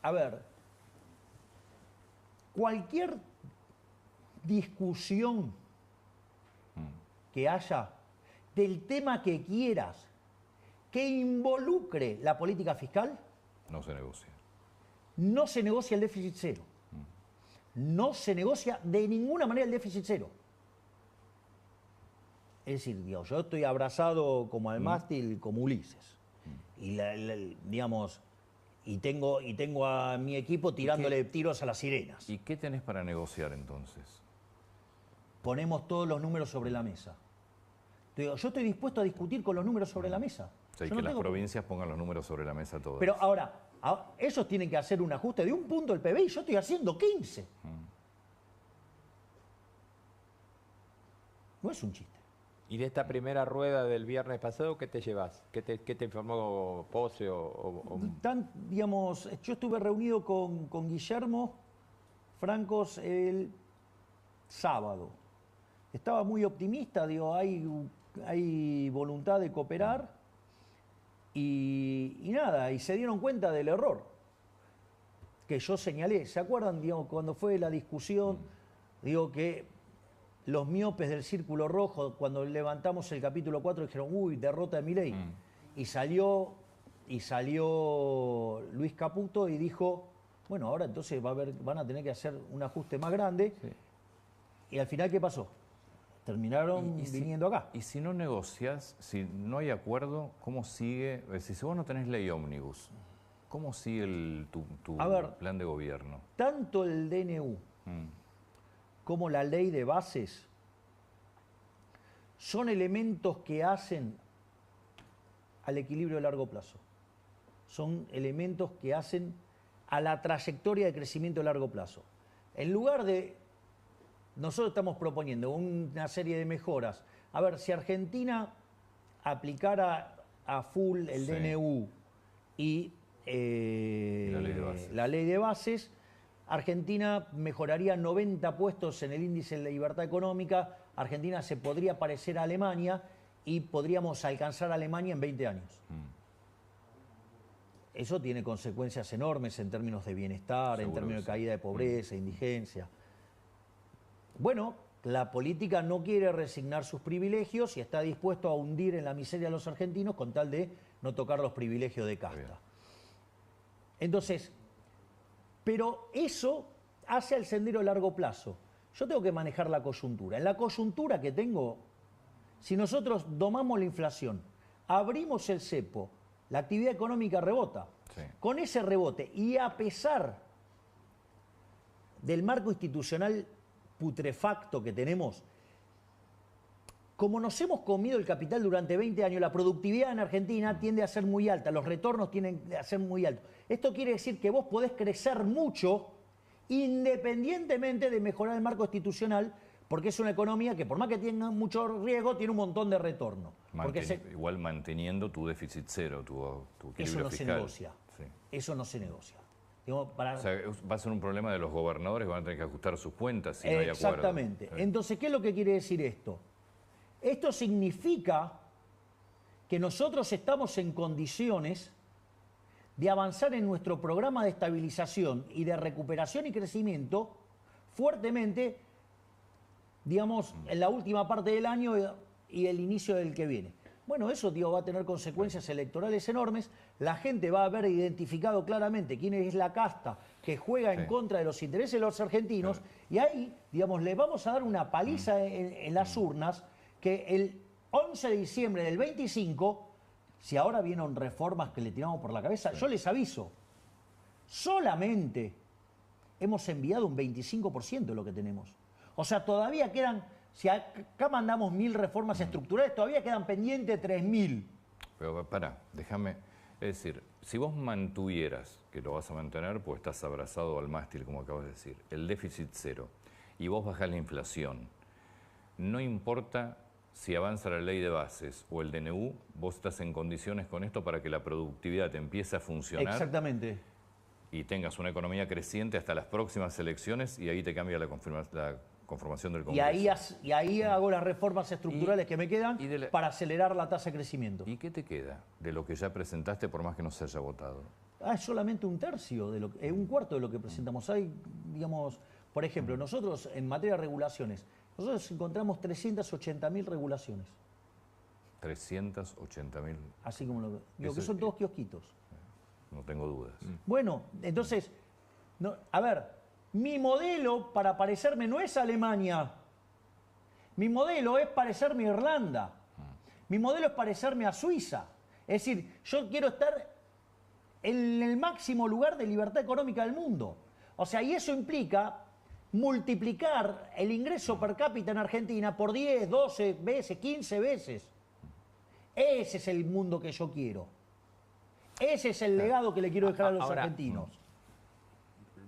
A ver, cualquier discusión que haya del tema que quieras que involucre la política fiscal, no se negocia. No se negocia el déficit cero. No se negocia de ninguna manera el déficit cero. Es decir, Dios, yo estoy abrazado como al mástil, como Ulises. digamos, y tengo a mi equipo tirándole tiros a las sirenas. ¿Y qué tenés para negociar entonces? Ponemos todos los números sobre la mesa. Te digo, yo estoy dispuesto a discutir con los números sobre la mesa. O sea, y Yo que no las tengo- provincias pongan los números sobre la mesa todos. Pero ahora, ellos tienen que hacer un ajuste de un punto del PBI, yo estoy haciendo 15. No es un chiste. Y de esta primera rueda del viernes pasado, ¿qué te llevas? ¿Qué te informó Pose Digamos, yo estuve reunido con Guillermo Francos el sábado. Estaba muy optimista, digo, hay voluntad de cooperar y nada, y se dieron cuenta del error que yo señalé. ¿Se acuerdan, digamos, cuando fue la discusión? Digo que los miopes del Círculo Rojo, cuando levantamos el capítulo 4, dijeron, uy, derrota de Milei. Y salió Luis Caputo y dijo, bueno, ahora entonces van a tener que hacer un ajuste más grande. Sí. Y al final, ¿qué pasó? Terminaron viniendo acá. Y si no negocias, si no hay acuerdo, ¿cómo sigue? Es decir, si vos no tenés ley ómnibus, ¿cómo sigue tu A ver, plan de gobierno? Tanto el DNU como la ley de bases son elementos que hacen al equilibrio de largo plazo. Son elementos que hacen a la trayectoria de crecimiento de largo plazo. En lugar de... Nosotros estamos proponiendo una serie de mejoras. A ver, si Argentina aplicara a full el Sí. DNU y la ley de bases, Argentina mejoraría 90 puestos en el índice de libertad económica, Argentina se podría parecer a Alemania y podríamos alcanzar a Alemania en 20 años. Eso tiene consecuencias enormes en términos de bienestar, en Seguro términos de que sí. caída de pobreza, indigencia. Bueno, la política no quiere resignar sus privilegios y está dispuesto a hundir en la miseria a los argentinos con tal de no tocar los privilegios de Bien. casta. Entonces, pero eso hace al sendero a largo plazo. Yo tengo que manejar la coyuntura. En la coyuntura que tengo, si nosotros domamos la inflación, abrimos el cepo, la actividad económica rebota. Sí. Con ese rebote y a pesar del marco institucional putrefacto que tenemos, como nos hemos comido el capital durante 20 años, la productividad en Argentina tiende a ser muy alta, los retornos tienden a ser muy altos. Esto quiere decir que vos podés crecer mucho independientemente de mejorar el marco institucional, porque es una economía que por más que tenga mucho riesgo, tiene un montón de retorno. Igual manteniendo tu déficit cero, tu equilibrio eso no fiscal. se negocia. Sí. Eso no se negocia. Digo, O sea, va a ser un problema de los gobernadores que van a tener que ajustar sus cuentas si no hay acuerdo. Exactamente. Sí. Entonces, ¿qué es lo que quiere decir esto? Esto significa que nosotros estamos en condiciones de avanzar en nuestro programa de estabilización y de recuperación y crecimiento fuertemente, digamos, en la última parte del año y el inicio del que viene. Bueno, eso, va a tener consecuencias electorales enormes. La gente va a haber identificado claramente quién es la casta que juega en contra de los intereses de los argentinos y ahí, digamos, le vamos a dar una paliza en las urnas que el 11 de diciembre del 25, si ahora vienen reformas que le tiramos por la cabeza, yo les aviso, solamente hemos enviado un 25% de lo que tenemos. O sea, todavía quedan, si acá mandamos 1000 reformas estructurales, todavía quedan pendientes 3000. Pero pará, déjame. Es decir, si vos mantuvieras, que lo vas a mantener, pues estás abrazado al mástil, como acabas de decir, el déficit cero, y vos bajás la inflación, no importa si avanza la ley de bases o el DNU, vos estás en condiciones con esto para que la productividad te empiece a funcionar. Exactamente. Y tengas una economía creciente hasta las próximas elecciones y ahí te cambia la conformación del Congreso. Y ahí hago las reformas estructurales que me quedan para acelerar la tasa de crecimiento. ¿Y qué te queda de lo que ya presentaste por más que no se haya votado? Es solamente un tercio, un cuarto de lo que presentamos. Hay, digamos, por ejemplo, nosotros en materia de regulaciones, nosotros encontramos 380.000 regulaciones. 380.000. Así como lo digo, que son todos kiosquitos. No tengo dudas. Bueno, entonces, a ver, mi modelo para parecerme no es Alemania. Mi modelo es parecerme a Irlanda. Mi modelo es parecerme a Suiza. Es decir, yo quiero estar en el máximo lugar de libertad económica del mundo. O sea, y eso implica multiplicar el ingreso per cápita en Argentina por 10, 12 veces, 15 veces. Ese es el mundo que yo quiero. Ese es el legado que le quiero dejar a los argentinos.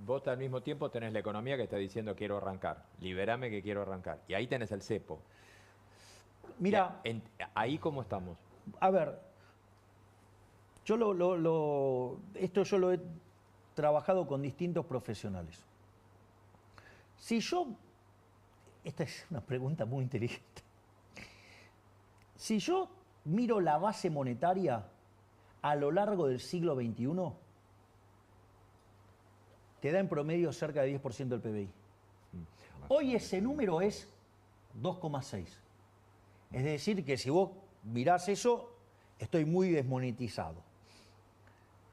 Vos al mismo tiempo tenés la economía que está diciendo quiero arrancar, liberame que quiero arrancar. Y ahí tenés el cepo. Mira, ahí cómo estamos. A ver, yo esto yo lo he trabajado con distintos profesionales. Si yo, esta es una pregunta muy inteligente. Si yo miro la base monetaria a lo largo del siglo XXI, te da en promedio cerca de 10% del PBI. Hoy ese número es 2,6. Es decir, que si vos mirás eso, estoy muy desmonetizado.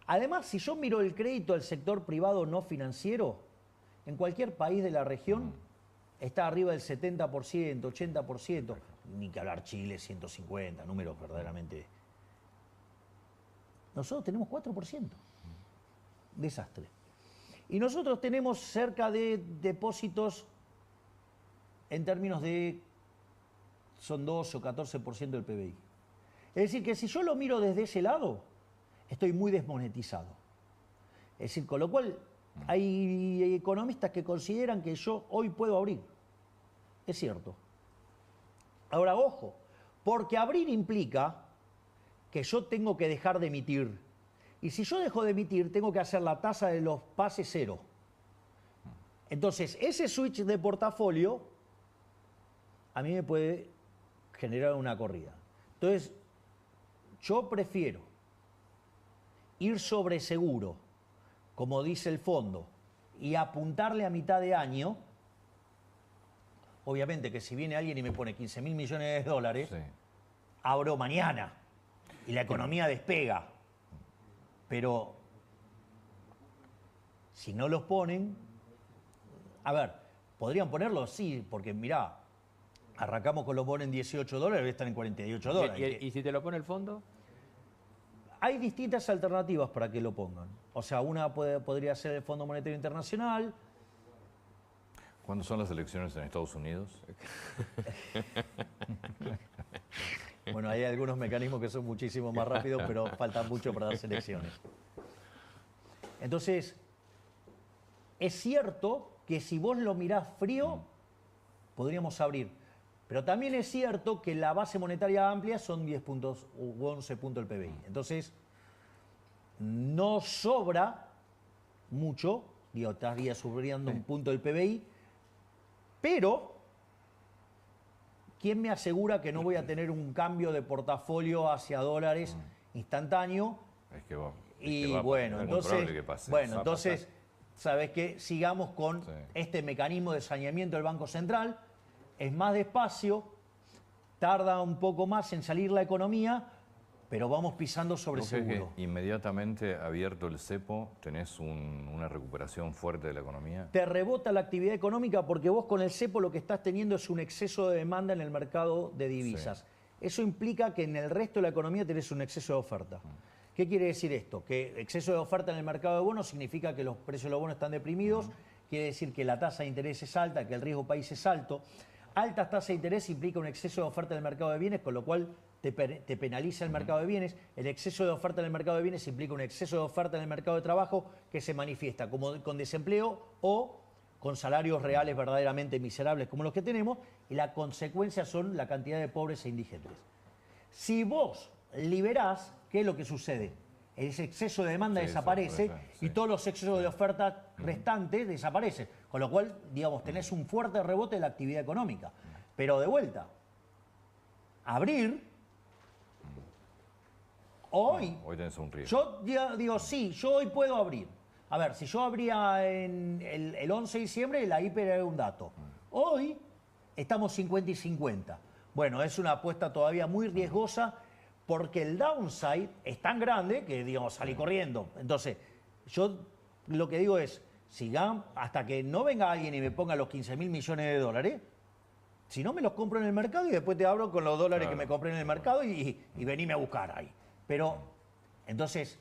Además, si yo miro el crédito del sector privado no financiero, en cualquier país de la región está arriba del 70%, 80%. Ni que hablar Chile, 150, números verdaderamente. Nosotros tenemos 4%. Desastre. Y nosotros tenemos cerca de depósitos en términos de, son 12 o 14% del PBI. Es decir, que si yo lo miro desde ese lado, estoy muy desmonetizado. Es decir, con lo cual hay economistas que consideran que yo hoy puedo abrir. Es cierto. Ahora, ojo, porque abrir implica que yo tengo que dejar de emitir. Y si yo dejo de emitir, tengo que hacer la tasa de los pases cero. Entonces, ese switch de portafolio a mí me puede generar una corrida. Entonces, yo prefiero ir sobre seguro, como dice el fondo, y apuntarle a mitad de año. Obviamente que si viene alguien y me pone 15.000 millones de dólares, sí, abro mañana y la economía despega. Pero si no los ponen, a ver, podrían ponerlos, sí, porque mirá, arrancamos con los bonos en 18 dólares, están en 48 dólares. ¿Y si te lo pone el fondo? Hay distintas alternativas para que lo pongan. O sea, una podría ser el Fondo Monetario Internacional. ¿Cuándo son las elecciones en Estados Unidos? Bueno, hay algunos mecanismos que son muchísimo más rápidos, pero falta mucho para las elecciones. Entonces, es cierto que si vos lo mirás frío, podríamos abrir. Pero también es cierto que la base monetaria amplia son 10 puntos u 11 puntos del PBI. Entonces, no sobra mucho, digo, estaría subiendo un punto del PBI, pero ¿quién me asegura que no voy a tener un cambio de portafolio hacia dólares instantáneo? Es que va. Bueno, entonces, ¿sabes qué? Sigamos con este mecanismo de saneamiento del Banco Central. Es más despacio, tarda un poco más en salir la economía, pero vamos pisando sobre seguro. Que inmediatamente abierto el cepo, tenés una recuperación fuerte de la economía. Te rebota la actividad económica porque vos con el cepo lo que estás teniendo es un exceso de demanda en el mercado de divisas. Sí. Eso implica que en el resto de la economía tenés un exceso de oferta. ¿Qué quiere decir esto? Que exceso de oferta en el mercado de bonos significa que los precios de los bonos están deprimidos, quiere decir que la tasa de interés es alta, que el riesgo país es alto. Altas tasas de interés implica un exceso de oferta en el mercado de bienes, con lo cual te penaliza el mercado de bienes. El exceso de oferta en el mercado de bienes implica un exceso de oferta en el mercado de trabajo que se manifiesta como con desempleo o con salarios reales verdaderamente miserables como los que tenemos, y la consecuencia son la cantidad de pobres e indigentes. Si vos liberás, ¿qué es lo que sucede? Ese exceso de demanda desaparece y todos los excesos de oferta restantes desaparecen. Con lo cual, digamos, tenés un fuerte rebote de la actividad económica. Pero de vuelta, abrir, hoy tenés un riesgo. Yo digo, sí, yo hoy puedo abrir. A ver, si yo abría en el 11 de diciembre, la hiper era un dato. Hoy estamos 50 y 50. Bueno, es una apuesta todavía muy riesgosa, porque el downside es tan grande que, digamos, salí corriendo. Entonces, yo lo que digo es, sigamos hasta que no venga alguien y me ponga los 15.000 millones de dólares, si no me los compro en el mercado y después te abro con los dólares que me compré en el mercado y venime a buscar ahí. Pero, entonces,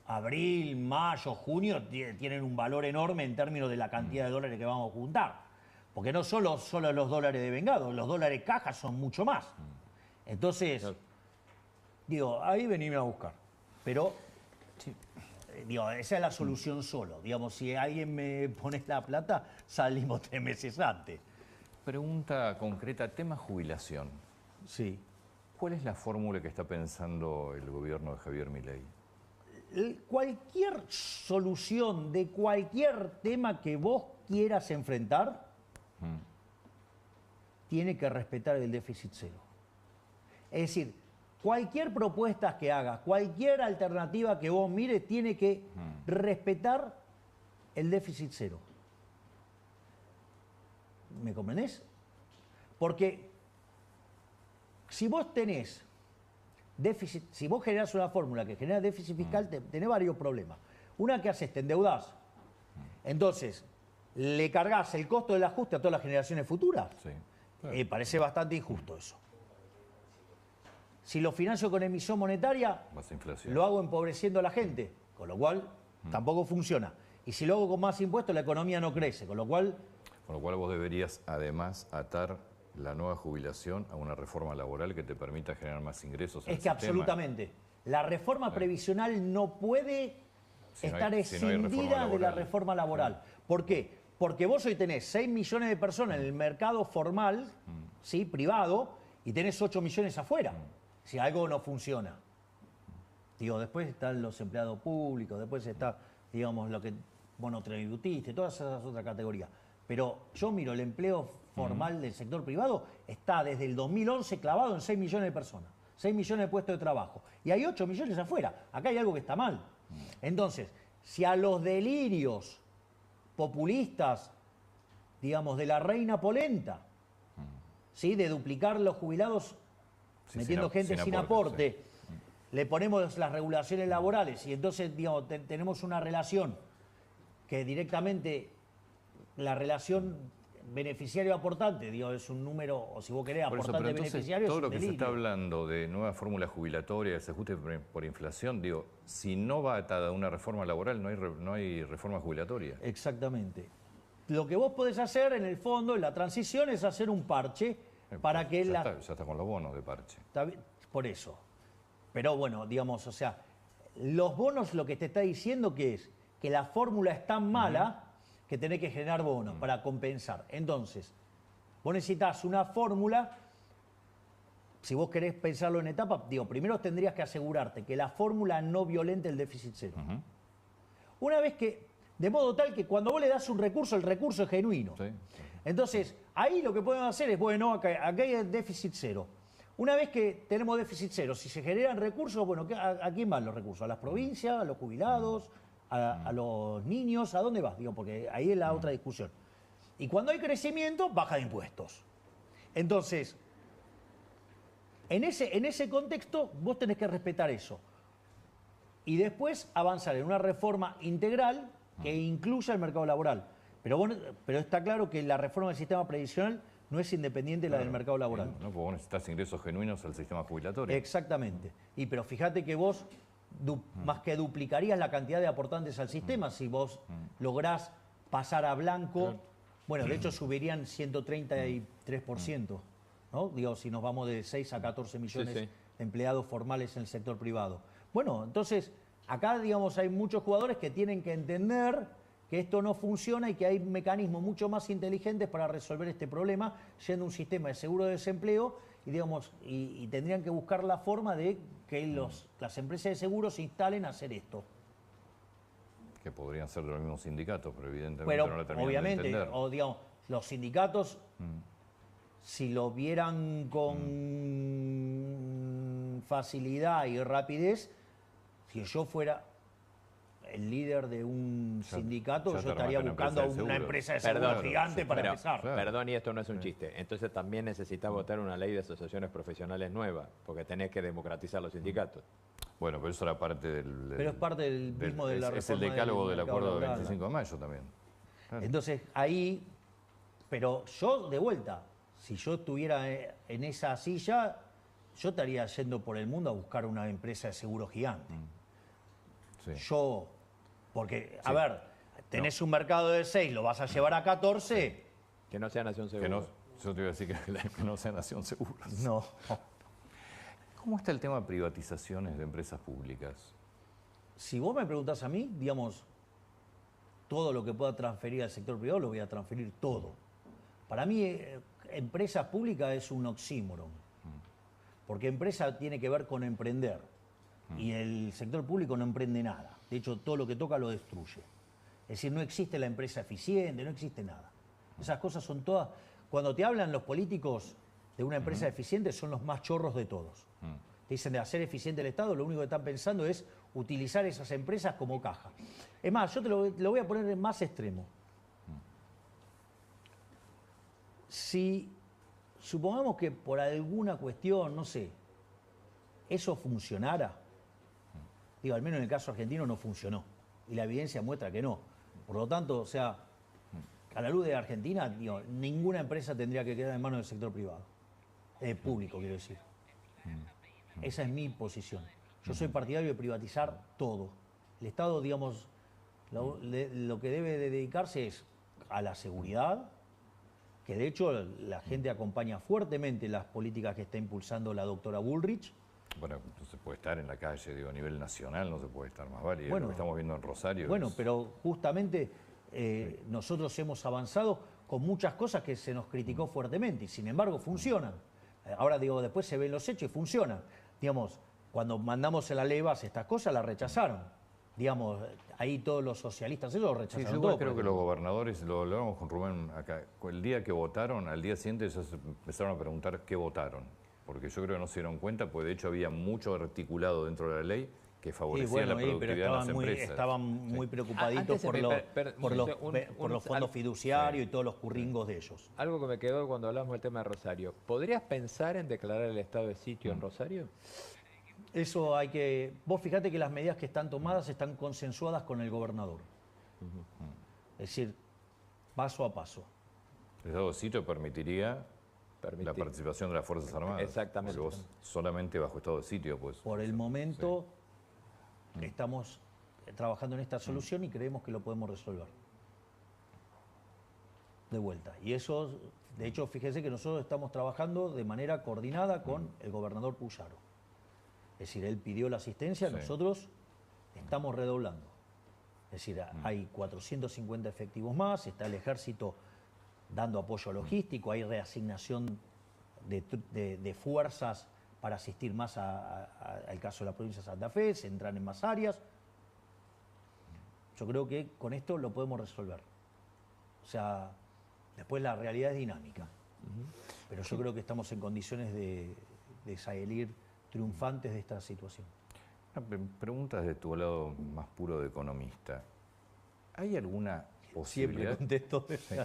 abril, mayo, junio tienen un valor enorme en términos de la cantidad de dólares que vamos a juntar. Porque no solo los dólares de vengado, los dólares caja son mucho más. Entonces, digo, ahí venime a buscar. Pero, digo, esa es la solución solo. Digamos, si alguien me pone la plata, salimos 3 meses antes. Pregunta concreta, tema jubilación. Sí. ¿Cuál es la fórmula que está pensando el gobierno de Javier Milei? Cualquier solución de cualquier tema que vos quieras enfrentar, tiene que respetar el déficit cero. Es decir, cualquier propuesta que hagas, cualquier alternativa que vos mires, tiene que respetar el déficit cero. ¿Me comprendés? Porque si vos tenés déficit, si vos generás una fórmula que genera déficit fiscal, tenés varios problemas. Una, que haces, te endeudás. Entonces, le cargas el costo del ajuste a todas las generaciones futuras. Sí, claro. Parece bastante injusto eso. Si lo financio con emisión monetaria, Más inflación. lo hago empobreciendo a la gente, con lo cual tampoco funciona. Y si lo hago con más impuestos, la economía no crece, con lo cual... Con lo cual vos deberías además atar la nueva jubilación a una reforma laboral que te permita generar más ingresos al Es que sistema. absolutamente. La reforma previsional no puede Si no estar hay reforma escindida de la laboral. reforma laboral. ¿Por qué? Porque vos hoy tenés 6 millones de personas en el mercado formal, ¿sí? Privado, y tenés 8 millones afuera. Si algo no funciona. Digo, después están los empleados públicos, después está, digamos, lo que monotributista, todas esas otras categorías. Pero yo miro el empleo formal del sector privado, está desde el 2011 clavado en 6 millones de personas, 6 millones de puestos de trabajo. Y hay 8 millones afuera. Acá hay algo que está mal. Entonces, si a los delirios populistas, digamos, de la reina polenta, ¿sí? De duplicar los jubilados Sí, metiendo gente sin aporte, sí. le ponemos las regulaciones laborales y entonces, digamos, tenemos una relación que directamente la relación beneficiario-aportante, digo, es un número, o si vos querés, Por eso, aportante pero entonces, beneficiario, todo es lo un que se delirio. está hablando de nueva fórmula jubilatoria, ese ajuste por inflación, digo, si no va atada a una reforma laboral, no hay reforma jubilatoria. Exactamente. Lo que vos podés hacer, en el fondo, en la transición, es hacer un parche para que ya está con los bonos de parche. Por eso. Pero bueno, digamos, o sea, los bonos lo que te está diciendo que es que la fórmula es tan mala que tenés que generar bonos para compensar. Entonces, vos necesitas una fórmula, si vos querés pensarlo en etapa, digo, primero tendrías que asegurarte que la fórmula no violente el déficit cero. Una vez que, de modo tal que cuando vos le das un recurso, el recurso es genuino. Sí. Entonces, ahí lo que podemos hacer es, bueno, acá hay el déficit cero. Una vez que tenemos déficit cero, si se generan recursos, bueno, ¿a quién van los recursos? ¿A las provincias, a los jubilados, a los niños? ¿A dónde vas? Digo, porque ahí es la otra discusión. Y cuando hay crecimiento, baja de impuestos. Entonces, en ese contexto, vos tenés que respetar eso. Y después avanzar en una reforma integral que incluya el mercado laboral. Pero está claro que la reforma del sistema previsional no es independiente de la del mercado laboral. No, porque vos necesitas ingresos genuinos al sistema jubilatorio. Exactamente. Pero fíjate que vos más que duplicarías la cantidad de aportantes al sistema si vos lográs pasar a blanco. Bueno, de hecho subirían 133%, ¿no? Digo, si nos vamos de 6 a 14 millones de empleados formales en el sector privado. Bueno, entonces, acá, digamos, hay muchos jugadores que tienen que entender que esto no funciona y que hay mecanismos mucho más inteligentes para resolver este problema, yendo a un sistema de seguro de desempleo y, digamos, y tendrían que buscar la forma de que las empresas de seguros se instalen a hacer esto. Que podrían ser de los mismos sindicatos, pero evidentemente Pero no la terminan obviamente, de entender. o digamos, los sindicatos, si lo vieran con facilidad y rapidez, si yo fuera el líder de un sindicato, ya yo te estaría armaste buscando una una empresa empresa de Perdón, seguros gigante para Pero, empezar. Perdón, y esto no es un chiste. Entonces también necesitas votar una ley de asociaciones profesionales nueva, porque tenés que democratizar los sindicatos. Bueno, pero eso era parte del... Pero es parte del mismo de la Es el reforma decálogo del del mercado acuerdo del laboral. 25 de mayo también. Claro. Entonces, ahí, pero yo de vuelta, si yo estuviera en esa silla, yo estaría yendo por el mundo a buscar una empresa de seguro gigante. Sí. Porque, a ver, tenés un mercado de 6, lo vas a llevar a 14. Que no sea Nación Segura. Que no, yo te iba a decir que no sea Nación Segura. No. ¿Cómo está el tema de privatizaciones de empresas públicas? Si vos me preguntás a mí, digamos, todo lo que pueda transferir al sector privado lo voy a transferir todo. Para mí, empresa pública es un oxímoron. Porque empresa tiene que ver con emprender. Y el sector público no emprende nada. De hecho, todo lo que toca lo destruye. Es decir, no existe la empresa eficiente, no existe nada. Esas cosas son todas... Cuando te hablan los políticos de una empresa eficiente, son los más chorros de todos. Te dicen de hacer eficiente el Estado, lo único que están pensando es utilizar esas empresas como caja. Es más, yo te lo voy a poner en más extremo. Si supongamos que por alguna cuestión, no sé, eso funcionara, digo, al menos en el caso argentino no funcionó. Y la evidencia muestra que no. Por lo tanto, o sea, a la luz de Argentina, digo, ninguna empresa tendría que quedar en manos del sector privado. Público, quiero decir. Esa es mi posición. Yo soy partidario de privatizar todo. El Estado, digamos, lo que debe de dedicarse es a la seguridad, que de hecho la gente acompaña fuertemente las políticas que está impulsando la doctora Bullrich. Bueno, no se puede estar en la calle, digo, a nivel nacional no se puede estar más válido. Bueno, lo que estamos viendo en Rosario. Bueno, pero justamente nosotros hemos avanzado con muchas cosas que se nos criticó fuertemente y sin embargo funcionan. Ahora digo, después se ven los hechos y funcionan. Digamos, cuando mandamos en la ley base estas cosas las rechazaron. Digamos, ahí todos los socialistas, ellos lo Sí, rechazaron yo igual todo. creo que los gobernadores, lo hablamos con Rubén acá, el día que votaron, al día siguiente ya se empezaron a preguntar qué votaron. Porque yo creo que no se dieron cuenta, porque de hecho había mucho articulado dentro de la ley que favorecía la productividad de las empresas. Estaban muy preocupaditos por los fondos fiduciarios y todos los curringos de ellos. Algo que me quedó cuando hablamos del tema de Rosario. ¿Podrías pensar en declarar el estado de sitio en Rosario? Eso hay que... Vos fijate que las medidas que están tomadas están consensuadas con el gobernador. Es decir, paso a paso. El estado de sitio permitiría la participación de las Fuerzas Armadas. Exactamente. Porque vos solamente bajo estado de sitio, pues. Por el momento estamos trabajando en esta solución y creemos que lo podemos resolver. De vuelta. Y eso, de hecho, fíjese que nosotros estamos trabajando de manera coordinada con el gobernador Puyaro. Es decir, él pidió la asistencia, nosotros estamos redoblando. Es decir, hay 450 efectivos más, está el ejército dando apoyo logístico, hay reasignación de fuerzas para asistir más al caso de la provincia de Santa Fe, se entran en más áreas. Yo creo que con esto lo podemos resolver. O sea, después la realidad es dinámica. Pero yo creo que estamos en condiciones de salir triunfantes de esta situación. Preguntas de tu lado más puro de economista. ¿Hay alguna posibilidad? Siempre contesto. Sí,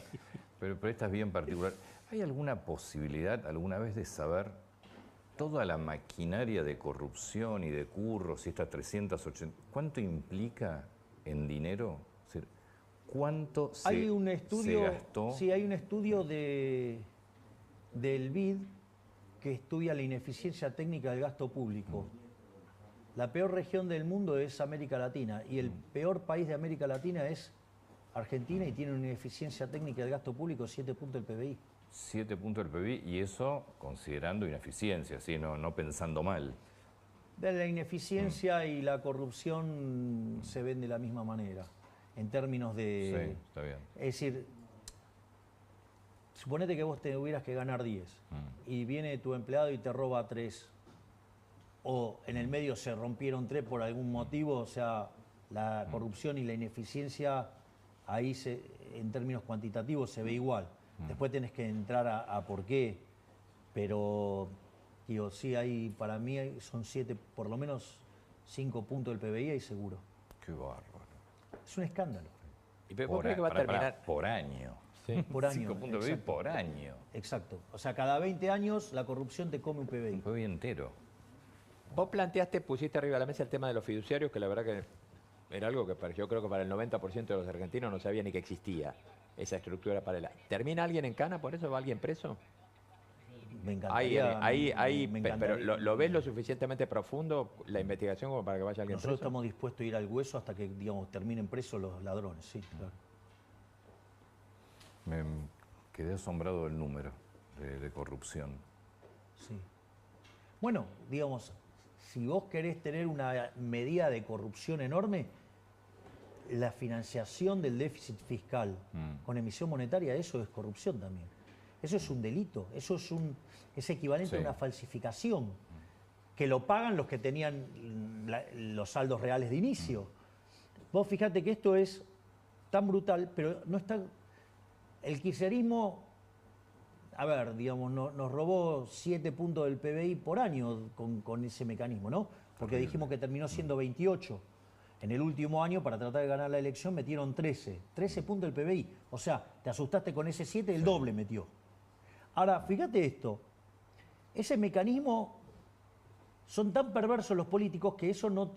pero esta es bien particular. ¿Hay alguna posibilidad alguna vez de saber toda la maquinaria de corrupción y de curros y estas 380? ¿Cuánto implica en dinero? Es decir, ¿cuánto se gastó? Sí, hay un estudio del BID que estudia la ineficiencia técnica del gasto público. La peor región del mundo es América Latina y el peor país de América Latina es Argentina y tiene una ineficiencia técnica del gasto público de 7 puntos del PBI. 7 puntos del PBI y eso considerando ineficiencia, ¿sí? no pensando mal. La ineficiencia y la corrupción se ven de la misma manera, en términos de... Sí, está bien. Es decir, suponete que vos te hubieras que ganar 10 y viene tu empleado y te roba 3, o en el medio se rompieron 3 por algún motivo, o sea, la corrupción y la ineficiencia ahí en términos cuantitativos se ve igual. Después tenés que entrar a por qué, pero digo, sí, para mí son 7, por lo menos 5 puntos del PBI ahí seguro. Qué bárbaro. Es un escándalo. ¿Y vos crees que va a terminar? Por año. Sí. Por año. 5 puntos de PBI por año. Exacto. O sea, cada 20 años la corrupción te come un PBI. Un PBI entero. Vos pusiste arriba de la mesa el tema de los fiduciarios, que la verdad que era algo que yo creo que para el 90% de los argentinos no sabía ni que existía esa estructura paralela. ¿Termina alguien en cana por eso? ¿Va alguien preso? me encantaría. me encantaría. Pero ¿lo ves lo suficientemente profundo la investigación como para que vaya alguien Nosotros preso? estamos dispuestos a ir al hueso hasta que, digamos, terminen presos los ladrones, sí, claro. Me quedé asombrado del número de corrupción. Sí. Bueno, digamos, si vos querés tener una medida de corrupción enorme, la financiación del déficit fiscal con emisión monetaria, eso es corrupción también. Eso es un delito, eso es equivalente a una falsificación, que lo pagan los que tenían los saldos reales de inicio. Vos fijate que esto es tan brutal, pero no está... El kirchnerismo, a ver, digamos, nos robó 7 puntos del PBI por año con ese mecanismo, ¿no? Porque dijimos que terminó siendo 28. En el último año, para tratar de ganar la elección, metieron 13. 13 puntos del PBI. O sea, te asustaste con ese 7, el doble metió. Ahora, fíjate esto. Ese mecanismo, son tan perversos los políticos que eso no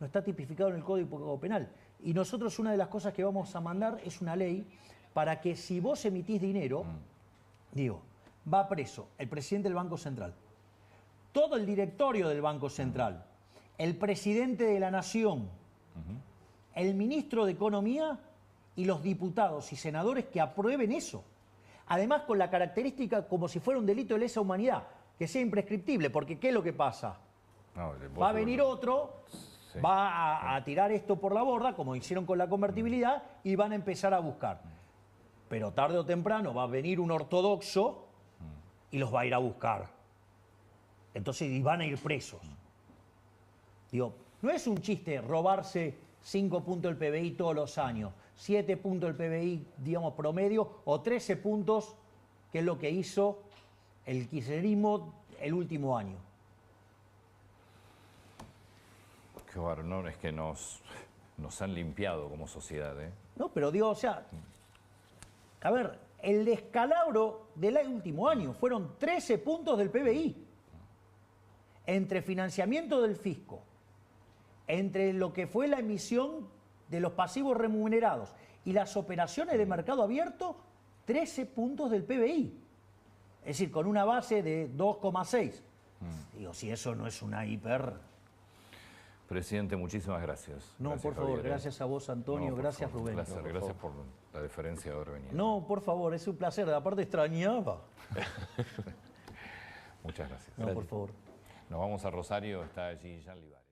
está tipificado en el Código Penal. Y nosotros una de las cosas que vamos a mandar es una ley para que si vos emitís dinero, digo, va preso el presidente del Banco Central, todo el directorio del Banco Central, el presidente de la Nación, el ministro de Economía y los diputados y senadores que aprueben eso. Además, con la característica como si fuera un delito de lesa humanidad, que sea imprescriptible, porque ¿qué es lo que pasa? No, Va a venir otro, va a tirar esto por la borda, como hicieron con la convertibilidad, y van a empezar a buscar. Pero tarde o temprano va a venir un ortodoxo y los va a ir a buscar. Entonces, y van a ir presos. Digo, no es un chiste robarse 5 puntos del PBI todos los años, 7 puntos del PBI, digamos, promedio, o 13 puntos, que es lo que hizo el kirchnerismo el último año. Qué bárbaro, no, es que nos han limpiado como sociedad, ¿eh? No, pero digo, o sea, a ver, el descalabro del último año fueron 13 puntos del PBI. Entre financiamiento del fisco, entre lo que fue la emisión de los pasivos remunerados y las operaciones de mercado abierto, 13 puntos del PBI. Es decir, con una base de 2,6. Digo, si eso no es una hiper... Presidente, muchísimas gracias. No, Gracias, por favor, Javier, ¿eh? gracias a vos, Antonio, No, por gracias, favor, Rubén. Gracias por la deferencia de haber venido. No, por favor, es un placer. Aparte extrañaba. Muchas gracias. No, por favor. Nos vamos a Rosario, está allí Jean Libares.